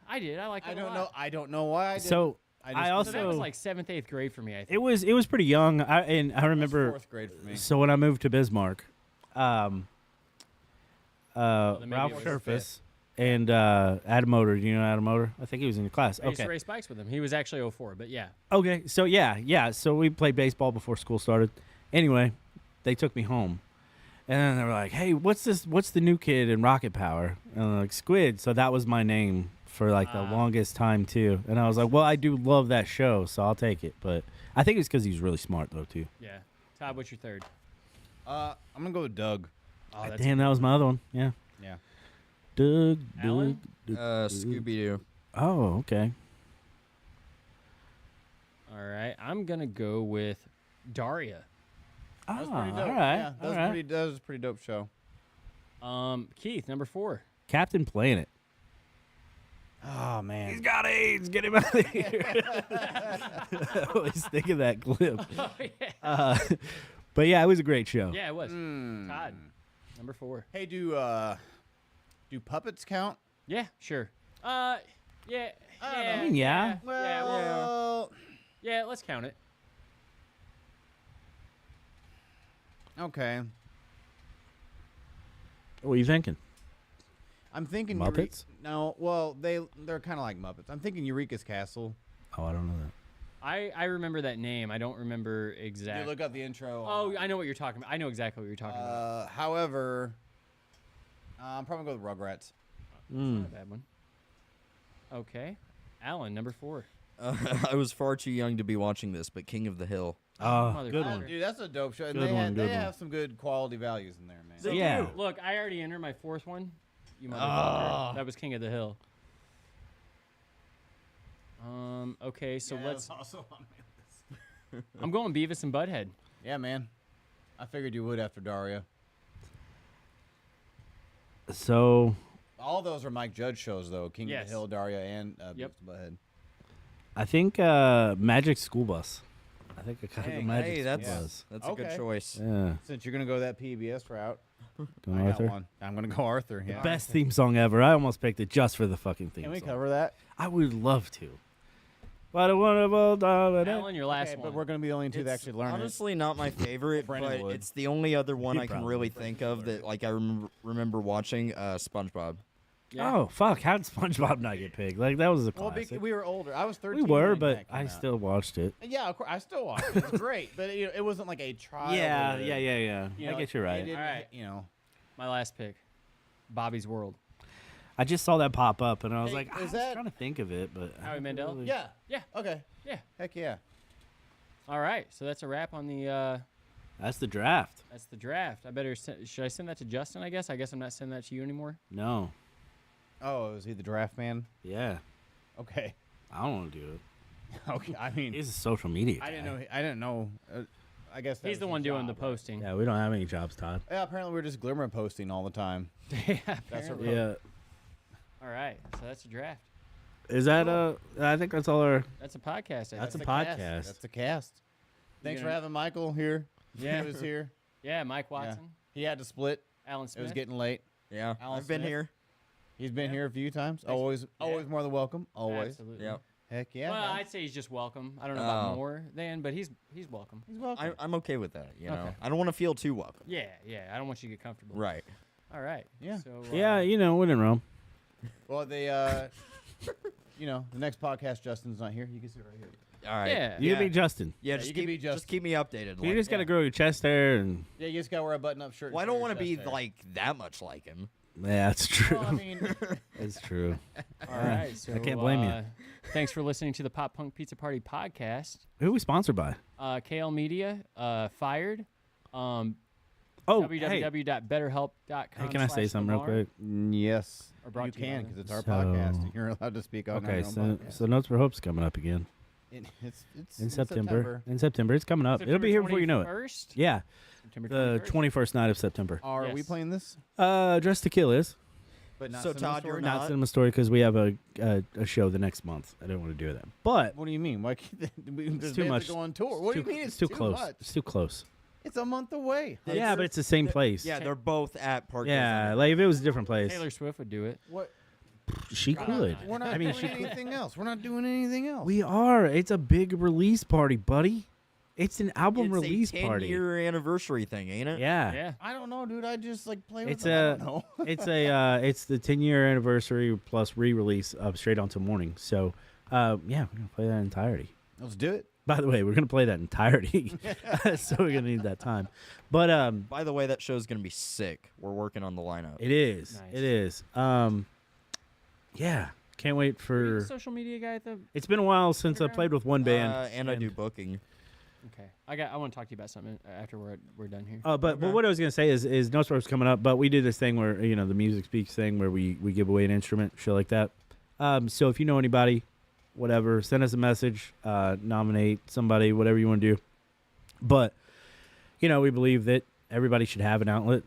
I did. I liked it a lot. I don't know why I did. So I also So that was like 7th, 8th grade for me, I think. it was pretty young. I remember 4th grade for me. So when I moved to Bismarck, Ralph maybe it was Sherfus and Adam Motor. Do you know Adam Motor? I think he was in your class. I used to Okay. race bikes with him. He was actually 04, but yeah. Okay. So yeah. So we played baseball before school started. Anyway, they took me home. And then they were like, "Hey, what's this? What's the new kid in Rocket Power?" And I'm like, "Squid." So that was my name for like the longest time too. And I was like, "Well, I do love that show, so I'll take it." But I think it's because he's really smart though too. Yeah. Todd, what's your third? I'm gonna go with Doug. Oh, that's Damn, that was my other one. Yeah. Yeah. Doug. Alan? Scooby Doo. Oh, okay. All right. I'm going to go with Daria. That was pretty dope. All right. Yeah, that was a pretty dope show. Keith, number 4. Captain Planet. Oh man. He's got AIDS. Get him out of here. I always think of that clip. Oh, yeah. But yeah, it was a great show. Yeah, it was. Todd, number 4. Hey, do puppets count? Yeah, sure. Yeah. I mean, yeah. Yeah, let's count it. Okay. What are you thinking? I'm thinking Muppets? No, well, they're kind of like Muppets. I'm thinking Eureka's Castle. Oh, I don't know that. I remember that name. I don't remember You exactly. look up the intro. Oh, I know what you're talking about. I know exactly what you're talking about. However, I'm probably going to go with Rugrats. Not a bad one. Okay. Alan, number 4. I was far too young to be watching this, but King of the Hill. Oh, good motherfucker. one. Dude, that's a dope show. And Good one, they good one. have some good quality values in there, man. They Yeah. do. Look, I already entered my 4th one. You motherfucker. That was King of the Hill. Okay, so let's. Also on my list. I'm going Beavis and Butthead. Yeah, man. I figured you would after Daria. So All those are Mike Judge shows, though. King of Yes. the Hill, Daria, and Yep. Beavis and Butthead. I think Magic School Bus. I think I gotta go Dang, Magic Hey, School that's Bus. that's a good Okay. choice. Yeah. Since you're going to go that PBS route, Going I got Arthur. one. I'm going to go Arthur. Yeah. Best theme song ever. I almost picked it just for the fucking theme Can we song. cover that? I would love to. What a wonderful day. Alan, your last Okay, one. but we're going to be the only two that It's actually learn honestly not my favorite, Brandon but would. it's the only other one He'd I can probably really would. think of that like I remember watching SpongeBob. Yeah. Oh fuck! How did SpongeBob not get picked? Like that was a it. Well, classic. we were older. I was 13. We were, when but that came I out. still watched it. Yeah, of course. I still watched it. It was great, but it wasn't like a trial. Yeah. You I know, get you it right. didn't- Alright. You know. My last pick, Bobby's World. I just saw that pop up, and I was Hey, like, I is was that- trying to think of it, but I Howie don't Mandel? really- Yeah. Yeah. Okay. Yeah. Heck yeah. All right, so that's a wrap on the. That's the draft. That's the draft. I better should I send that to Justin? I guess I'm not sending that to you anymore. No. Oh, is he the draft man? Yeah. Okay. I don't want to do it. Okay. I mean, He's a social media. I guy. didn't know. I didn't know. I guess that He's was the his one doing the job, right? posting. Yeah, we don't have any jobs, Todd. Yeah. Apparently, we're just glimmer posting all the time. Yeah, That's apparently. what- Yeah. All right, so that's a draft. Is that I think that's all our. That's a podcast. I That's think. a cast. podcast. That's the cast. Thanks for gonna- having Michael here. Yeah. He was here. Yeah, Mike Watson, He had to split. Alan It Smith. was getting late. Yeah, Alan I've been Smith. here. He's been Yeah. here a few times. Thanks. Always, Yeah. always more than welcome. Always. Absolutely. Yep. Heck yeah. Well, man. I'd say he's just welcome. I don't know about Oh. more than, but he's welcome. He's welcome. I'm okay with that. You know, Okay. I don't want to feel too welcome. Yeah, yeah. I don't want you to get comfortable. Right. All right. Yeah. So, Yeah, you know, when in Rome. Well, the next podcast, Justin's not here. You can sit right here. All right. Yeah. You Yeah. can be Justin. Yeah, you just can keep, be just Justin. keep me updated. You like- just gotta grow your chest hair, and Yeah, you just gotta wear a button-up shirt. Well, I and don't show want to your be chest hair. like that much like him. yeah, that's true. Well, I mean, That's true. All right. So I can't blame you. Thanks for listening to the Pop Punk Pizza Party podcast. Who are we sponsored by? KL Media, Fired. Oh, hey. www.betterhelp.com. Hey, can I say something real quick? yes, Or brought you to you can by because it's our So- podcast. And you're allowed to speak on Okay, our own podcast. so Notes for Hope's coming up again It's in September. In September, it's coming up. It'll be here before you know it. 21st? Yeah, September the 21st. 21st night of September. Are we Yes. playing this? Dress to Kill is But not So, Cinema Todd, Story? you're not not? Cinema Story because we have a show the next month. I don't want to do that, but What do you mean? Why can't there's too bands much. that go on tour? What do you mean? It's too close. much? It's too close. It's a month away. Yeah, but it's the same place. Yeah, they're both at Park. Yeah, like if it was a different place, Taylor Swift would do it. What? she could. We're not I mean, doing she could. anything else. We're not doing anything else. We are. It's a big release party, buddy. It's an album It's release a party. 10-year anniversary thing, ain't it? Yeah. Yeah. I don't know, dude. I just like play with It's them. I a don't know. it's the 10-year anniversary plus re-release of Straight On Till Morning. So, yeah, we're gonna play that entirety. Let's do it. By the way, we're gonna play that entirety, so we're gonna need that time. But By the way, that show's gonna be sick. We're working on the lineup. it is. Nice. It is. Yeah, can't wait Are you for. the social media guy at the. It's been a while since I played with one band. And I do booking. Okay. I want to talk to you about something after we're done here. But what I was gonna say is No Sparks coming up, but we do this thing where the Music Speaks thing where we give away an instrument, shit like that. So if you know anybody, whatever, send us a message, nominate somebody, whatever you want to do. But we believe that everybody should have an outlet.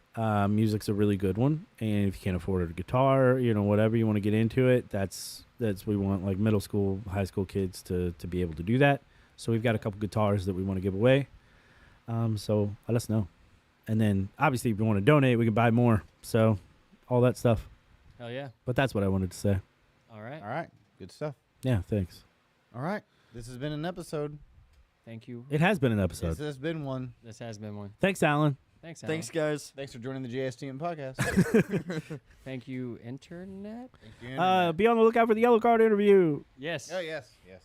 Music's a really good one, and if you can't afford a guitar, whatever you want to get into it, that's we want like middle school, high school kids to be able to do that. So we've got a couple guitars that we want to give away. So let us know. And then obviously if you want to donate, we can buy more. So all that stuff. Hell yeah. But that's what I wanted to say. All right. All right. Good stuff. Yeah, thanks. All right. This has been an episode. Thank you. It has been an episode. This has been one. This has been one. Thanks, Alan. Thanks, Alan. Thanks, guys. Thanks for joining the JSTM podcast. Thank you, Internet. Thank you, Internet. Be on the lookout for the yellow card interview. Yes. Oh, yes. Yes.